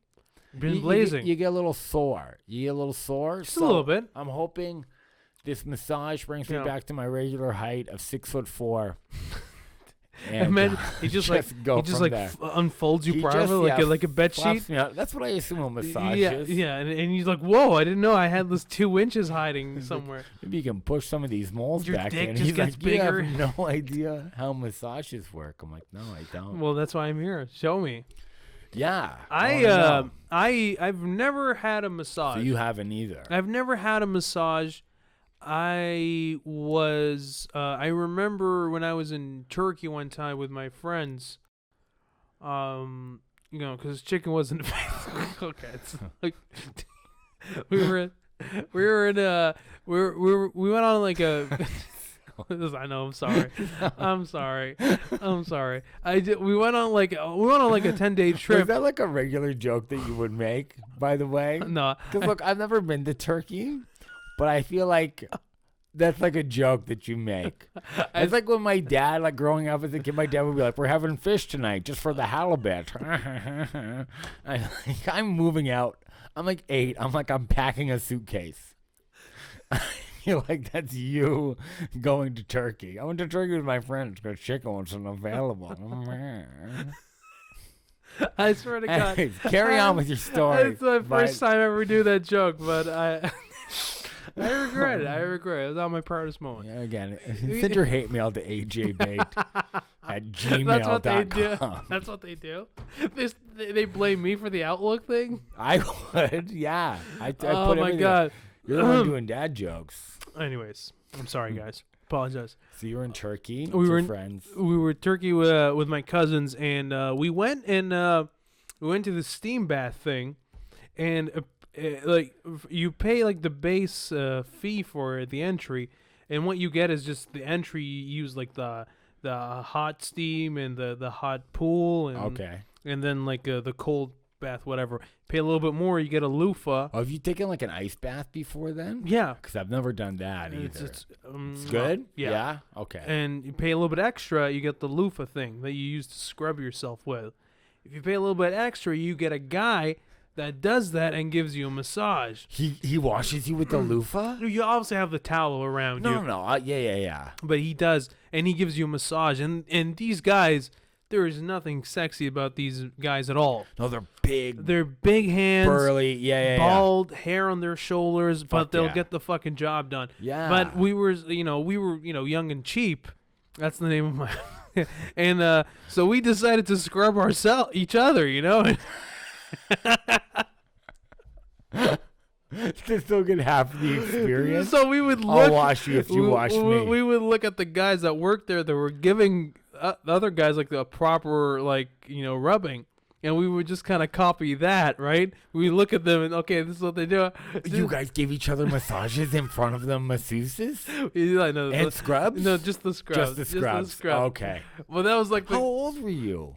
Been blazing. You get a little sore. Just a little bit. I'm hoping this massage brings me back to my regular height of 6'4". And then he just unfolds you properly like a bed sheet. That's what I assume a massage is. Yeah, and he's like, "Whoa, I didn't know I had this 2 inches hiding somewhere." Maybe you can push some of these moles Your back dick in. just He's gets like, bigger. You have no idea how massages work. I'm like, no, I don't. Well, that's why I'm here. Show me. Yeah. I've never had a massage. So you haven't either. I've never had a massage. I remember when I was in Turkey one time with my friends, because chicken wasn't okay. It's like we went on like a. I know. I'm sorry. We went on like a 10-day trip. Is that like a regular joke that you would make? By the way, No. Because look, I've never been to Turkey. But I feel like that's like a joke that you make. It's like when my dad, like growing up as a kid, my dad would be like, "We're having fish tonight just for the halibut." I'm moving out. I'm like 8. I'm packing a suitcase. I feel like that's you going to Turkey. I went to Turkey with my friends because chicken wasn't available. I swear to God. Anyways, carry on with your story. It's my first time I ever do that joke, but I regret it. It was not my proudest moment. Yeah, again, send your hate mail to ajbait@gmail.com. That's what they do. They blame me for the Outlook thing. I would, yeah. I oh put my God. You're the one doing dad jokes. Anyways, I'm sorry, guys. Apologize. So you were in Turkey. We were in friends. We were in Turkey with my cousins, and we went to the steam bath thing, and like you pay like the base fee for the entry, and what you get is just the entry. You use like the hot steam and the hot pool, and and then like the cold bath, whatever. Pay a little bit more, you get a loofah. Oh, have you taken like an ice bath before then? Yeah, because I've never done that either. It's good. Yeah. Okay. And you pay a little bit extra, you get the loofah thing that you use to scrub yourself with. If you pay a little bit extra, you get a guy that does that and gives you a massage. He washes you with the loofah? You obviously have the towel around you. No. Yeah. But he does, and he gives you a massage. And these guys, there is nothing sexy about these guys at all. No, they're big. They're big hands. Burly. Bald, hair on their shoulders, but they'll get the fucking job done. Yeah. But we were young and cheap. That's the name of my... and so we decided to scrub each other, to still get half the experience. So we would look. I'll wash you if you wash me. We would look at the guys that worked there that were giving the other guys like the proper rubbing, and we would just kind of copy that, right? We look at them and okay, this is what they do. You guys gave each other massages in front of the masseuses and scrubs? No, just the scrubs. Just the scrubs. Okay. Well, that was like how old were you?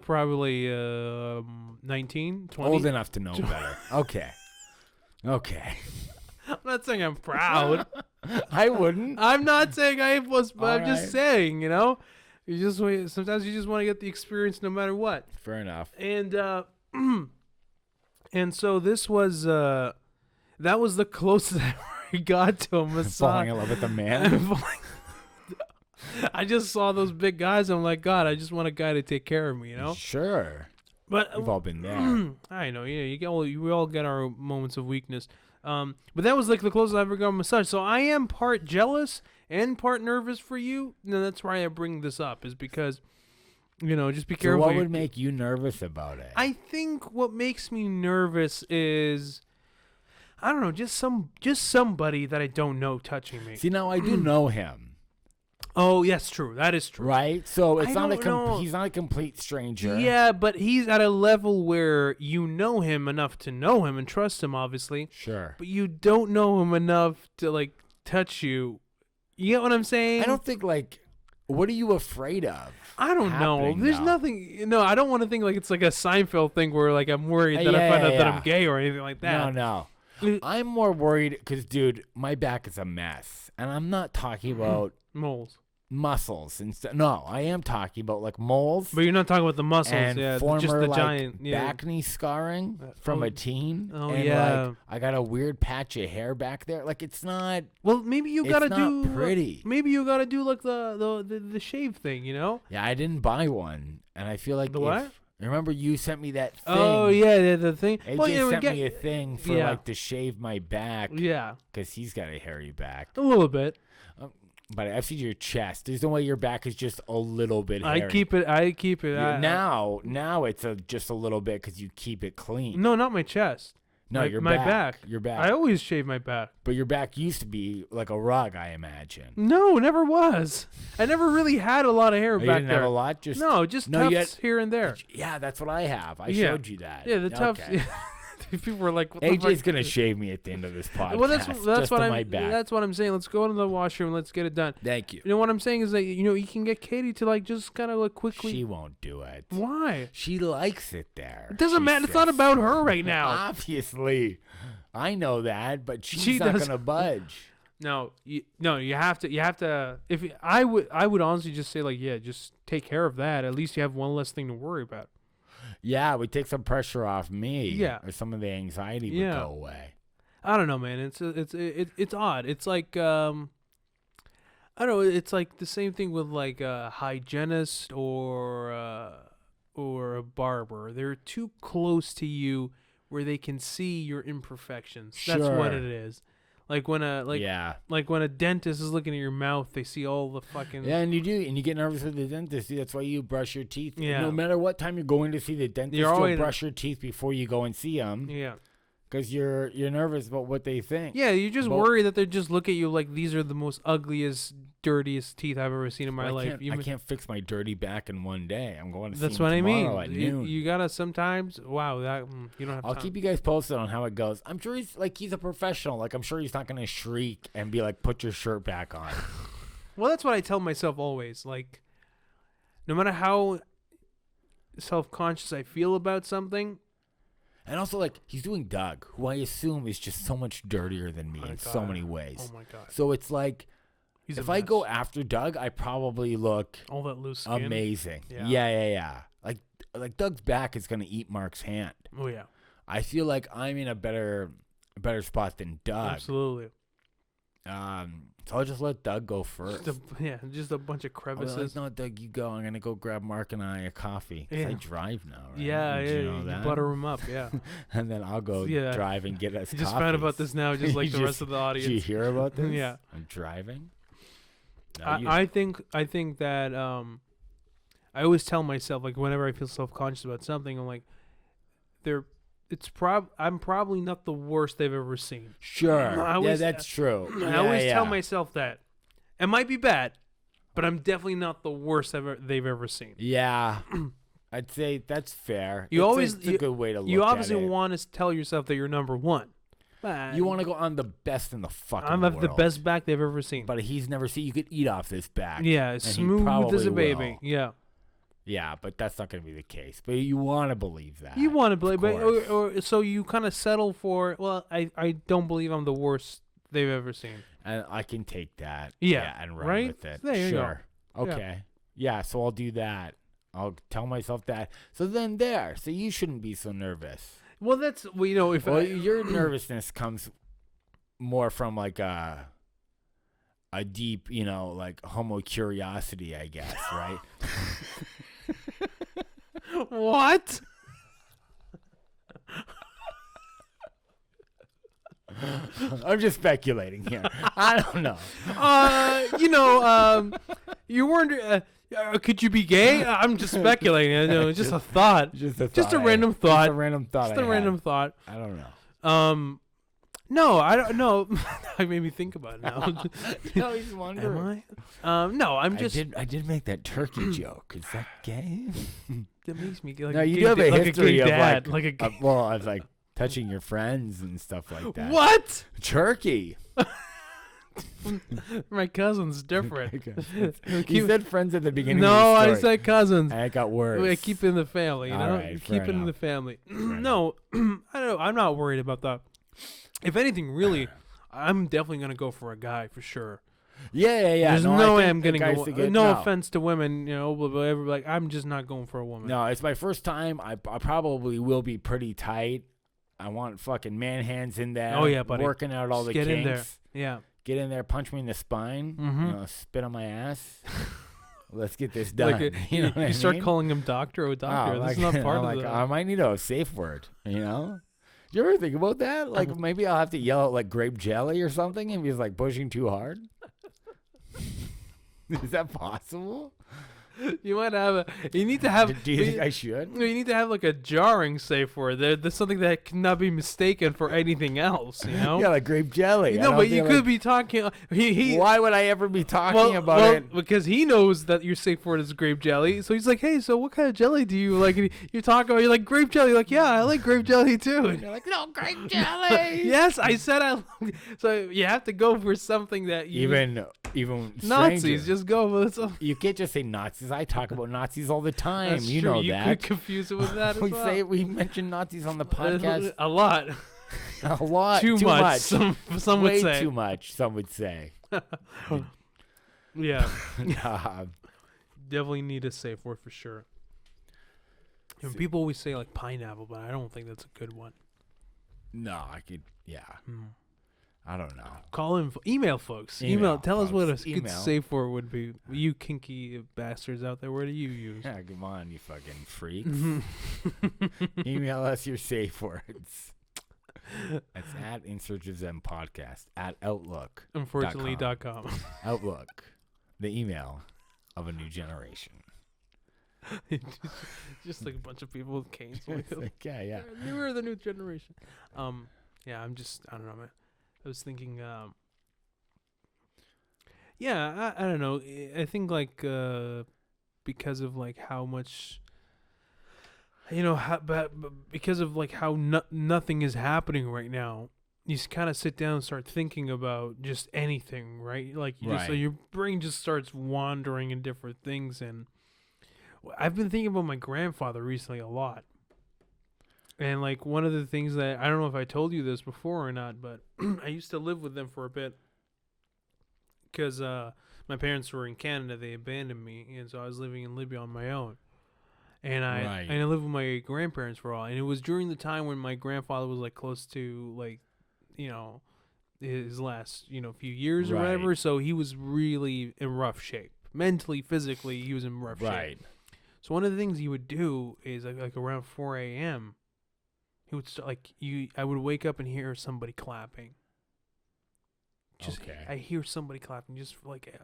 Probably 19, 20. Old enough to know better. Okay. I'm not saying I'm proud. I wouldn't. I'm not saying I was, but I'm just saying, you just sometimes you just want to get the experience no matter what. Fair enough. And and so this was that was the closest I ever got to a massage. Falling in love with a man. I just saw those big guys. I'm like, God, I just want a guy to take care of me, Sure. But we've all been there. I know, we all get our moments of weakness. But that was like the closest I ever got a massage. So I am part jealous and part nervous for you. No, that's why I bring this up, is because Just be So careful. what would make you nervous about it? I think what makes me nervous is, I don't know, just somebody that I don't know touching me. See, now I do know him. Oh, yes, true. That is true. Right? So it's I not don't know. he's not a complete stranger. Yeah, but he's at a level where you know him enough to know him and trust him, obviously. Sure. But you don't know him enough to, like, touch you. You get what I'm saying? I don't think, like, what are you afraid of? I don't know. There's nothing. No, I don't want to think like it's like a Seinfeld thing where, like, I'm worried that I find out that I'm gay or anything like that. No. I'm more worried because, dude, my back is a mess. And I'm not talking about moles. Muscles and stuff. No, I am talking about like moles. But you're not talking about the muscles, and former, just the like, giant back knee scarring from a teen. Oh, and yeah. Like, I got a weird patch of hair back there. Like it's not. Well, maybe you gotta do pretty. Maybe you gotta do like the shave thing, Yeah, I didn't buy one, and I feel like the what? Remember you sent me that thing? Oh yeah, the thing. AJ sent me a thing for like to shave my back. Yeah, because he's got a hairy back. A little bit. But I've seen your chest. There's no way your back is just a little bit hairy. I keep it. Now it's just a little bit because you keep it clean. No, not my chest. No, my back. Your back. I always shave my back. But your back used to be like a rug, I imagine. No, never was. I never really had a lot of hair back there. You didn't have a lot? Just tufts here and there. Yeah, that's what I have. I showed you that. Yeah, the tufts. Okay. People were like, what AJ's going to shave me at the end of this podcast. Well, that's what I'm saying. Let's go into the washroom. Let's get it done. Thank you. You know what I'm saying is that you can get Katie to like just kind of like quickly. She won't do it. Why? She likes it there. It doesn't matter. It's not about her right now. Obviously, I know that, but she's not going to budge. No, you have to. If I would honestly just say like, yeah, just take care of that. At least you have one less thing to worry about. Yeah, we take some pressure off me. Yeah, or some of the anxiety would go away. I don't know, man. It's odd. It's like I don't know. It's like the same thing with like a hygienist or a barber. They're too close to you where they can see your imperfections. Sure. That's what it is. Like when a dentist is looking at your mouth, they see all the fucking and you get nervous with the dentist. See, that's why you brush your teeth. Yeah. No matter what time you're going to see the dentist, you'll brush your teeth before you go and see them. Yeah. Because you're nervous about what they think. Yeah, you just worry that they just look at you like these are the most ugliest, dirtiest teeth I've ever seen in my life. I can't fix my dirty back in one day. I'm going to see That's him what I mean. tomorrow at noon. You gotta sometimes. Wow, that you don't have. I'll keep you guys posted on how it goes. I'm sure he's a professional. Like I'm sure he's not going to shriek and be like, "Put your shirt back on." Well, that's what I tell myself always. Like, no matter how self-conscious I feel about something. And also, like, he's doing Doug, who I assume is just so much dirtier than me in so many ways. Oh, my God. So it's like, if I go after Doug, I probably look all that loose skin. Amazing. Yeah. Like Doug's back is going to eat Mark's hand. Oh, yeah. I feel like I'm in a better spot than Doug. Absolutely. So I'll just let Doug go first. Just a bunch of crevices. No, Doug, you go. I'm going to go grab Mark and I a coffee. Yeah. I drive now, right? Yeah, you know you butter him up, yeah. And then I'll go drive and get us coffee. I just found about this now, just like the rest of the audience. Did you hear about this? Yeah. I'm driving. No, I think that I always tell myself, like, whenever I feel self-conscious about something, I'm like, I'm probably not the worst they've ever seen. Sure. That's true. I always tell myself that. It might be bad, but I'm definitely not the worst they've ever seen. Yeah. I'd say that's fair. It's a good way to look at it. You obviously want to tell yourself that you're number one. But you want to go on the best in the fucking world. I'm the best back they've ever seen. But he's never seen. You could eat off this back. Yeah, smooth as a baby. Yeah. Yeah, but that's not going to be the case. But you want to believe that. You want to believe, or so you kind of settle for. Well, I don't believe I'm the worst they've ever seen, and I can take that. Yeah, and run with it. There you go. Okay. Yeah, so I'll do that. I'll tell myself that. So then so you shouldn't be so nervous. Well, that's your nervousness comes more from like a deep, like homo curiosity, I guess, right? What? I'm just speculating here. I don't know. You weren't. Could you be gay? I'm just speculating. I know, just a thought. Just a Just a random thought. Just a random thought. Just a random thought. I don't know. No, I don't know. I made me think about it now. No, he's wondering. Am I? No, I'm just. I did make that turkey joke. Is that gay? That makes me like No, a you gay do have a like history a gay of dad, like a gay. well, I was like touching your friends and stuff like that. What? Turkey. My cousin's different. You said friends at the beginning. No, of the I story. said cousins. And it got worse. I keep it in the family, you All know. right, Keep fair it in the enough. family. No, I don't know. I'm not worried about that. If anything, really, I'm definitely gonna go for a guy for sure. Yeah. There's No, no I way think I'm the getting. guys to get- No offense to women, you know, but like I'm just not going for a woman. No, it's my first time. I probably will be pretty tight. I want fucking man hands in there. Oh, yeah, buddy. Working out all the Just get kinks. in there. Yeah. Get in there, punch me in the spine. Mhm. You know, spit on my ass. Let's get this done. Like you know what I start mean? calling him doctor. Oh, doctor. Oh, This is like- not part I'm of like, the. I might need a safe word. You know? Do you ever think about that? Like maybe I'll have to yell out like grape jelly or something if he's like pushing too hard. Is that possible? You might have a. You need to have. Do you think I should? You need to have like a jarring safe word. There's something that cannot be mistaken for anything else. You know. Yeah, like grape jelly. No, but you could be talking. He. Why would I ever be talking about well, it? because he knows that your safe word is grape jelly. So he's like, hey, so what kind of jelly do you like? And you talk about, you're like, grape jelly. You're like, yeah, I like grape jelly too. And You're like, no, grape jelly. yes, I said I. So you have to go for something that you. Even Nazis, stranger. just go with something. You can't just say Nazis. I talk about Nazis all the time. That's you true. know You that. could confuse it with that as we well. we mention Nazis on the podcast A lot. a lot. Too much. Some would Way say. too much. Some would say. Yeah. Uh, Definitely need a safe word for sure. And people always say like pineapple, but I don't think that's a good one. no, I could. Yeah, Hmm. I don't know. Call in, email folks. Email Tell us what a folks. good Email. safe word would be. You kinky bastards out there, what do you use? Yeah, come on, you fucking freaks. Mhm. Email us your safe words. It's at In Search of Zen Podcast at Outlook. Unfortunately.com. Outlook, the email of a new generation. Just like a bunch of people with canes. It's like, yeah. Newer the new generation. Yeah, I don't know, man. I was thinking, yeah, I don't know. I think like because of like how much, you know, because of like how nothing is happening right now, you kind of sit down and start thinking about just anything, right? Like you just, so Right. your brain just starts wandering in different things, and I've been thinking about my grandfather recently a lot. And like one of the things that I don't know if I told you this before or not, but I used to live with them for a bit because my parents were in Canada. They abandoned me, and so I was living in Libya on my own. And I lived with my grandparents for a while. And it was during the time when my grandfather was like close to like, you know, his last few years or Right. whatever. So he was really in rough shape, mentally, physically. He was in rough shape. Right. So one of the things he would do is like around 4 a.m. He would start I would wake up and hear somebody clapping. Okay. I hear somebody clapping just like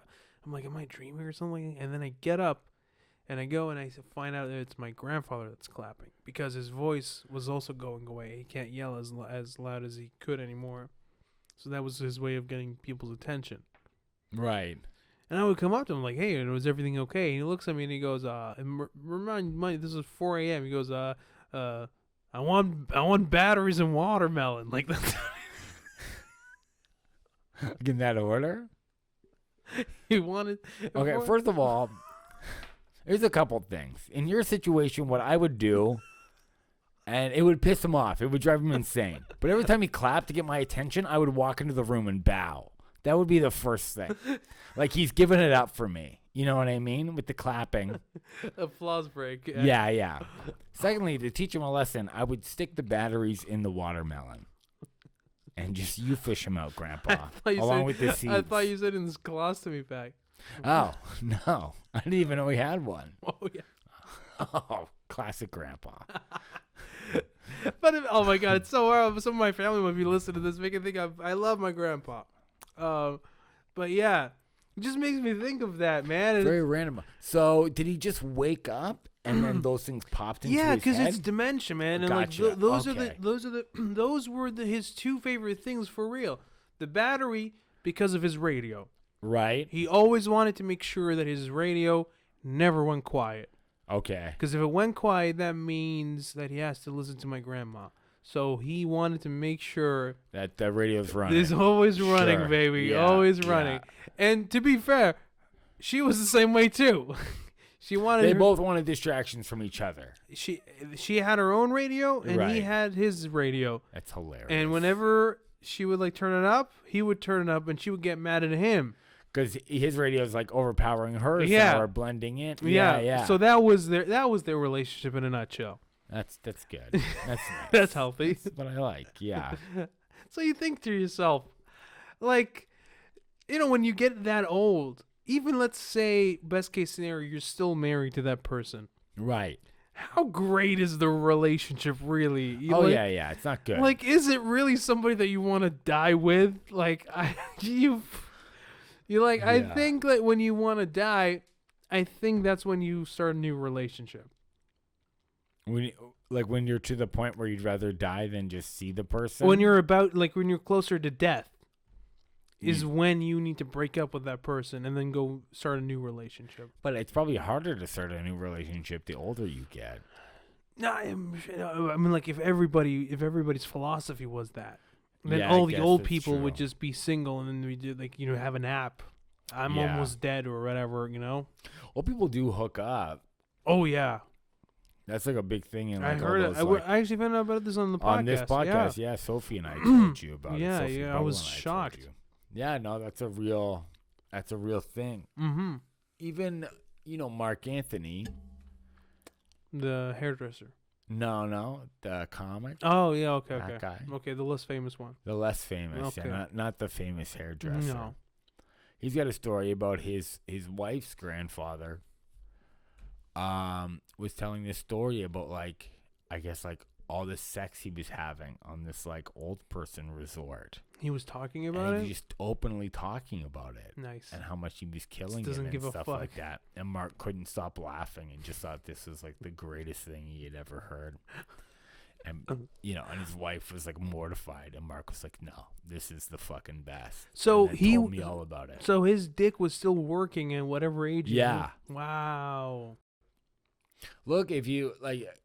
I'm like, am I dreaming or something? And then I get up and I go and I find out that it's my grandfather that's clapping because his voice was also going away. He can't yell as loud as he could anymore. So that was his way of getting people's attention. Right. And I would come up to him like, hey, was everything okay? And he looks at me and he goes, remind me, this is 4 a.m. He goes, I want batteries and watermelon. Like that. In that order? He wanted. Okay, first of all, there's a couple things. In your situation, what I would do, and it would piss him off. It would drive him insane. But every time he clapped to get my attention, I would walk into the room and bow. That would be the first thing. Like he's giving it up for me. You know what I mean? With the clapping. Applause break. Yeah. Secondly, to teach him a lesson, I would stick the batteries in the watermelon. And just you fish him out, Grandpa. Along with the seeds. I thought you said in this colostomy bag. Oh, no. I didn't even know he had one. Oh, yeah. Oh, classic Grandpa. But oh my God, it's so hard. Some of my family might be listening to this, making think I love my grandpa. But yeah, It just makes me think of that, man. And Very random. So did he just wake up and then those things popped into his head? yeah, because it's dementia, man. And Gotcha. like those Okay. those were his two favorite things for real. The battery because of his radio. Right. He always wanted to make sure that his radio never went quiet. Okay. Because if it went quiet, that means that he has to listen to my grandma. So he wanted to make sure That the radio's running. it's always running, Sure. baby. Yeah, Always yeah. running. And to be fair, she was the same way too. She wanted They her- both wanted distractions from each other. she had her own radio and he Right. had his radio. That's hilarious. And whenever she would like turn it up, he would turn it up and she would get mad at him. because his radio is like overpowering hers, Yeah. or blending in. Yeah. Yeah. So that was their relationship in a nutshell. that's good. That's nice. That's healthy. That's what I like. Yeah. So you think to yourself, like, when you get that old, even let's say best case scenario, you're still married to that person. Right. How great is the relationship really? Oh yeah. It's not good. Like, is it really somebody that you want to die with? Like, I Yeah. think that when you want to die, I think that's when you start a new relationship. when you're to the point where you'd rather die than just see the person. When you're closer to death, is when you need to break up with that person and then go start a new relationship. But it's probably harder to start a new relationship the older you get. No, I mean, like if everybody's philosophy was that, then Yeah, I all the guess old that's people would true. just be single and then we did have an app. I'm Yeah. almost dead or whatever, Well, people do hook up. Oh yeah, That's like a big thing in I like heard all it. those, I actually found out about this on the podcast. on this podcast. Yeah, Sophie and I told you about Yeah, it. Sophie yeah, I Bubble was and told shocked. you. Yeah, no, that's a real thing. Mm-hmm. Even Mark Anthony. The hairdresser. No, the comic. Oh yeah, okay, That okay, guy. okay. The less famous one. The less famous, Okay. not the famous hairdresser. No. He's got a story about his wife's grandfather. Was telling this story about I guess all the sex he was having on this old person resort. He was talking about And it. he just openly talking about it Nice. and how much he was killing doesn't him and give a stuff fuck. like that. And Mark couldn't stop laughing and just thought this was the greatest thing he had ever heard. And and his wife was mortified, and Mark was like, "No, this is the fucking best." So and then he told me all about it. So his dick was still working at whatever age. he Yeah. was. Wow. Look, if you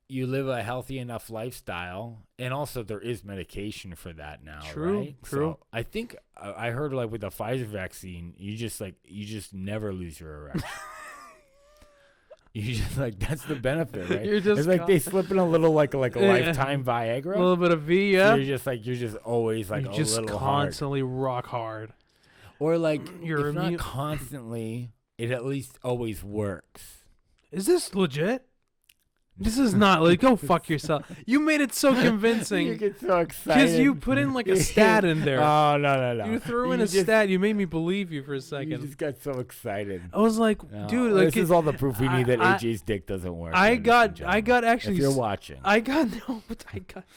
you live a healthy enough lifestyle, and also there is medication for that now, True, right? true. So I think I heard with the Pfizer vaccine, you just never lose your erection. You just that's the benefit, right? You're just it's they slip in a little a lifetime Viagra. A little bit of V, yeah. So you're just always You're a just little hard. constantly rock hard. Or You're if immune- not constantly, it at least always works. Is this legit? This is not go fuck yourself. You made it so You convincing get so excited because you put in a stat in there. Oh no! You threw in a stat. You made me believe you for a You second. just got so excited. I was like, No, dude, this is all the proof we need that I- AJ's dick doesn't work. I ladies and got gentlemen. actually. If you're watching, I got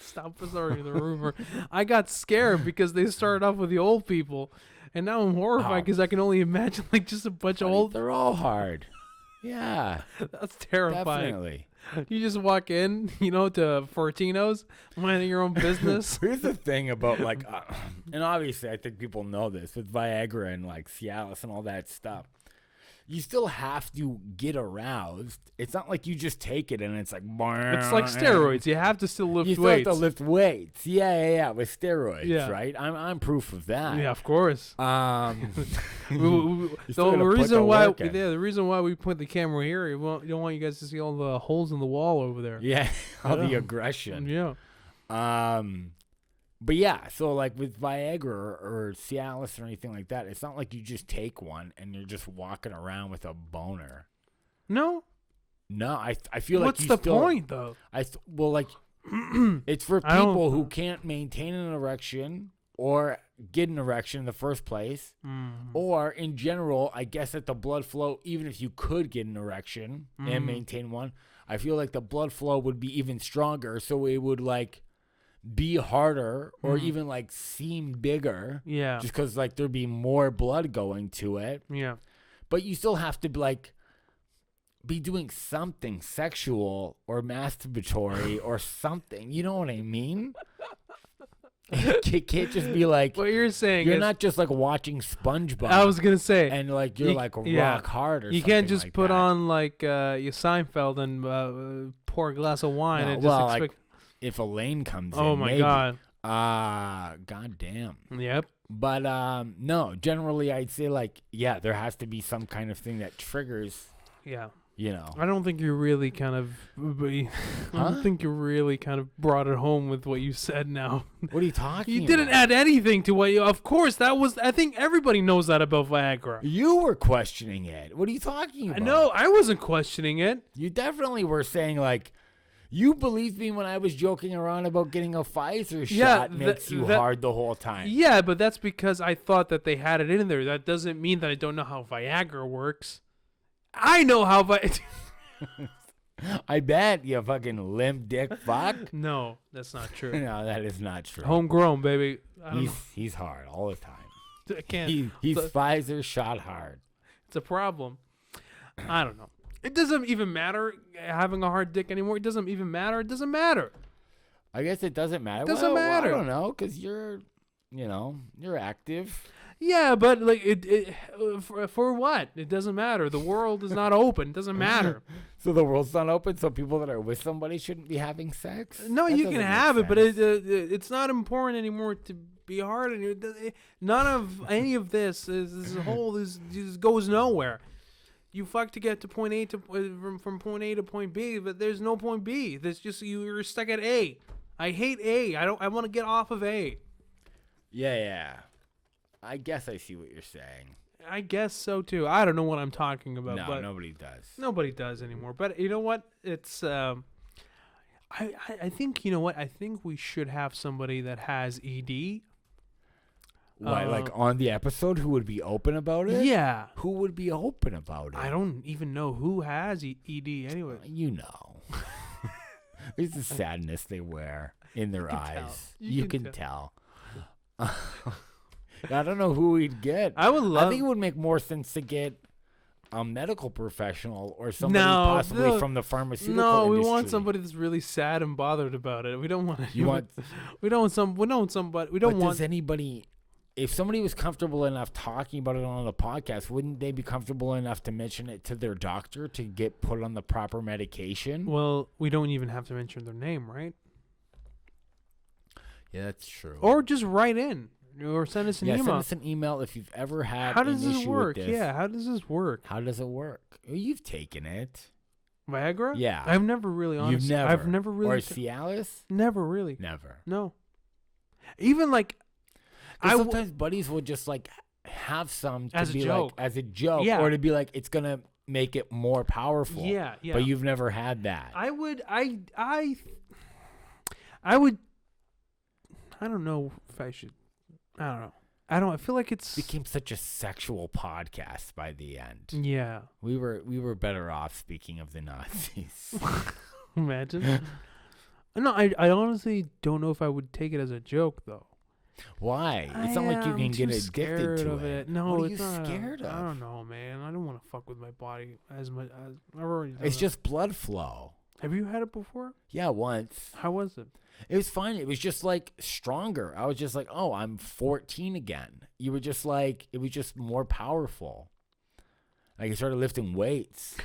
stop. Sorry, the rumor. I got scared because they started off with the old people, and now I'm horrified Oh. because I can only imagine just a bunch of old. they're all hard. Yeah, That's terrifying. definitely. You just walk in, to Fortino's, minding your own business. Here's the thing about and obviously I think people know this with Viagra and Cialis and all that stuff. You still have to get aroused. It's not like you just take it and it's It's like steroids. You have to still lift You still weights. have to lift weights. Yeah, with steroids, Yeah. right? I'm proof of that. Yeah, of course. You still The gotta put reason the why, work in. the reason why we put the camera here, you don't want you guys to see all the holes in the wall over there. Yeah, all the Yeah. aggression. Yeah. But yeah, so with Viagra or Cialis or anything like that, it's not like you just take one and you're just walking around with a boner. No. No, I feel What's like the point though? it's for I don't- people who can't maintain an erection or get an erection in the first place, or in general, I guess that the blood flow, even if you could get an erection and maintain one, I feel like the blood flow would be even stronger, so it would be harder or even like seem bigger. Yeah. Just because like there'd be more blood going to it. Yeah. But you still have to like be doing something sexual or masturbatory or something. You know what I mean? It can't just be like What you're saying you're is, not just like watching SpongeBob. I was gonna say, and like you're like rock hard or you something. can't just like put that. on like your Seinfeld and pour a glass of wine No, and well, just like expect. if Elaine comes in. Oh my maybe. god. God damn. Yep. But no, generally I'd say like yeah, there has to be some kind of thing that triggers. Yeah. You know. I don't think you really kind of. I don't think you really kind of brought it home with what you said. Now. What are you talking? You didn't add anything to what you. Of course, that was. I think everybody knows that about Viagra. You were questioning it. What are you talking about? No, I wasn't questioning it. You definitely were saying like. You believed me when I was joking around about getting a Pfizer shot makes you hard the whole time. Yeah, but that's because I thought that they had it in there. That doesn't mean that I don't know how Viagra works. I know how I bet you fucking limp dick fuck. No, that's not true. No, that is not true. Homegrown, baby. I don't know. He's hard all the time. I can't. He's Pfizer shot hard. It's a problem. I don't know. It doesn't even matter having a hard dick anymore. It doesn't even matter. It doesn't matter. I guess it doesn't matter. Doesn't matter. I don't know, because you're active. Yeah, but like for what? It doesn't matter. The world is not open. It doesn't matter. So the world's not open. So people that are with somebody shouldn't be having sex. No, That you can doesn't make have it, but sense. it's not important anymore to be hard. And none of any of this this goes nowhere. You fuck to get to point A to from point A to point B, but there's no point B. There's just you're stuck at A. I hate A. I want to get off of A. Yeah. I guess I see what you're saying. I guess so too. I don't know what I'm talking about. No, but nobody does. Nobody does anymore. But you know what? It's I think you know what? I think we should have somebody that has ED. Why, like on the episode, who would be open about it? Yeah. Who would be open about it? I don't even know who has ED anyway. You know. It's the sadness they wear in their eyes. Tell. You can tell. I don't know who we'd get. I think it would make more sense to get a medical professional or somebody possibly from the pharmaceutical industry. No, we want somebody that's really sad and bothered about it. We don't want. Does anybody? If somebody was comfortable enough talking about it on the podcast, wouldn't they be comfortable enough to mention it to their doctor to get put on the proper medication? Well, we don't even have to mention their name, right? Yeah, that's true. Or just write in or send us an email. Send us an email if you've ever had How does an this issue work? with this. Yeah, how does this work? How does it work? You've taken it. Viagra? Yeah. I've never really, honestly. You've never. I've never really. Or Cialis? Never really. Never. No. Even like. Sometimes buddies will just like have some to as be a joke. like as a joke, Yeah. or to be like it's gonna make it more powerful. Yeah. But you've never had that. I would. I don't know if I should. I don't know. I feel like it's became such a sexual podcast by the end. Yeah. We were better off speaking of the Nazis. Imagine. No, I honestly don't know if I would take it as a joke though. Why? It's not like you can get addicted to it. No, what are it's you not. scared of? I don't know, man. I don't want to fuck with my body as much as I've already done It's it. just blood flow. Have you had it before? Yeah, once. How was it? It was fine. It was just like stronger. I was just like, oh, I'm 14 again. You were just like, it was just more powerful. Like I started lifting weights.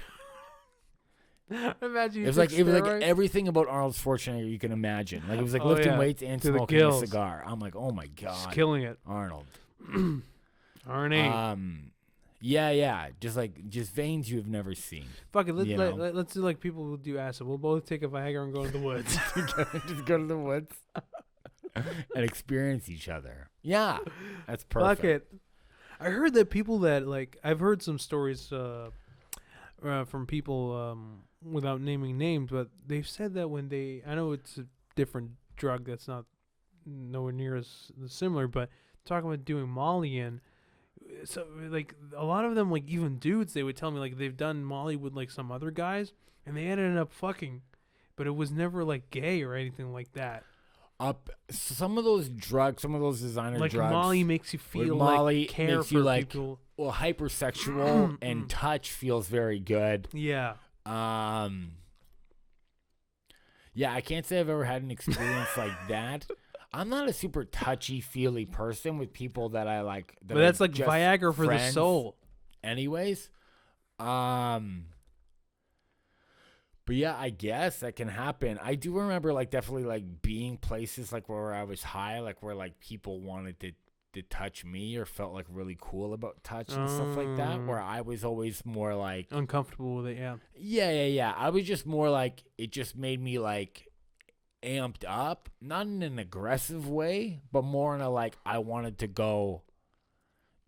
Imagine it was like everything about Arnold Schwarzenegger you can imagine. Like it was like lifting weights and smoking a cigar. I'm like, oh my god, just killing it, Arnold. RNA. Yeah. Just veins you have never seen. Fuck it. Let's do like people who do acid. We'll both take a Viagra and go to the woods. Just go to the woods and experience each other. Yeah, that's perfect. Fuck it. I heard that people that like I've heard some stories from people without naming names, but they've said that when I know it's a different drug that's not nowhere near as similar, but talking about doing Molly and so like a lot of them, like even dudes, they would tell me like they've done Molly with like some other guys and they ended up fucking, but it was never like gay or anything like that. some of those drugs, some of those designer Like drugs. Molly makes you feel Molly like care makes for you like, people. well, hypersexual and touch feels very good. Yeah. Yeah, I can't say I've ever had an experience like that. I'm not a super touchy-feely person with people that I like. But that's like just Viagra for the friends. soul. Anyways, but yeah, I guess that can happen. I do remember like definitely like being places like where I was high, like where like people wanted to touch me or felt like really cool about touch and stuff like that, where I was always more like uncomfortable with it. Yeah. Yeah. I was just more like, it just made me like amped up, not in an aggressive way, but more in a like, I wanted to go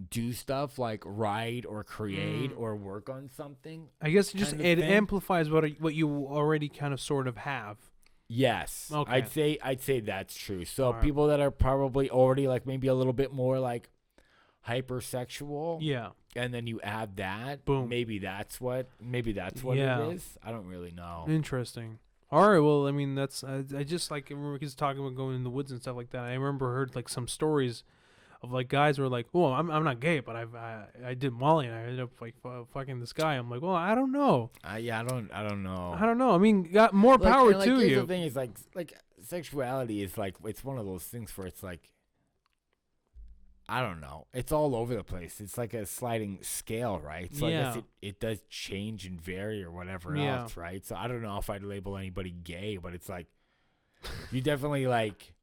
do stuff like write or create or work on something. I guess it amplifies what you already kind of sort of have. Yes. Okay. I'd say that's true. So Right. people that are probably already like maybe a little bit more like hypersexual. Yeah. And then you add that. Boom. Maybe that's what Yeah. it is. I don't really know. Interesting. All right. Well, I mean, that's I just like remember he's talking about going in the woods and stuff like that. I remember heard like some stories of like guys were like, "Oh, I'm not gay, but I did Molly and I ended up like fucking this guy." I'm like, "Well, I don't know." Yeah, I don't know. I don't know. I mean, got more power and, like, to here's you. The thing is like sexuality is like, it's one of those things where it's like, I don't know. It's all over the place. It's like a sliding scale, right? So I guess it does change and vary or whatever else, right? So I don't know if I'd label anybody gay, but it's like, you definitely like,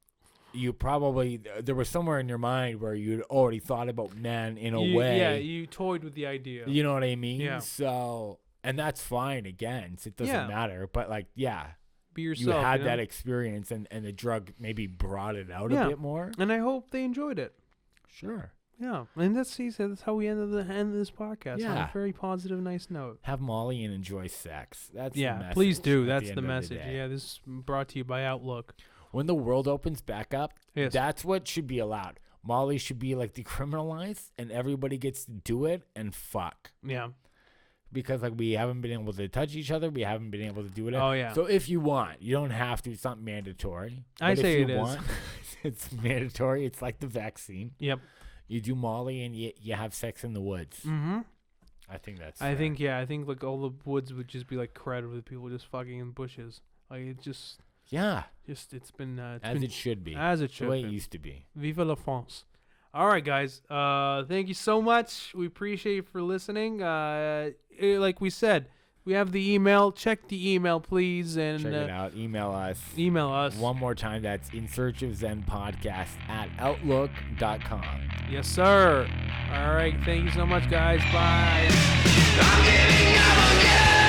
you probably, there was somewhere in your mind where you'd already thought about men in a way. Yeah, you toyed with the idea. You know what I mean? Yeah. So, and that's fine again. It doesn't matter. But like, yeah. Be yourself. You had that experience and the drug maybe brought it out a bit more. And I hope they enjoyed it. Sure. Yeah. And that's how we ended the end of this podcast. On Yeah. a very positive, nice note. Have Molly and enjoy sex. That's the message. Please do. At That's the the end of message. day. Yeah, this is brought to you by Outlook. When the world opens back up, Yes. that's what should be allowed. Molly should be like decriminalized and everybody gets to do it and fuck. Yeah. Because like we haven't been able to touch each other, we haven't been able to do it. Oh, yeah. So if you want, you don't have to. It's not mandatory. I But say if it you is. want, it's mandatory. It's like the vaccine. Yep. You do Molly and you have sex in the woods. Mm-hmm. I think that's. I fair. think like all the woods would just be like crowded with people just fucking in bushes. Like it just it's been as it should be. as it the should way be. it used to be. Vive la France. All right, guys. Thank you so much. We appreciate you for listening. Like we said, we have the email. Check the email, please, and Check it out. Email us. Email us. One more time. That's In Search of Zen Podcast at outlook.com. Yes, sir. All right. Thank you so much, guys. Bye. I'm giving up on you.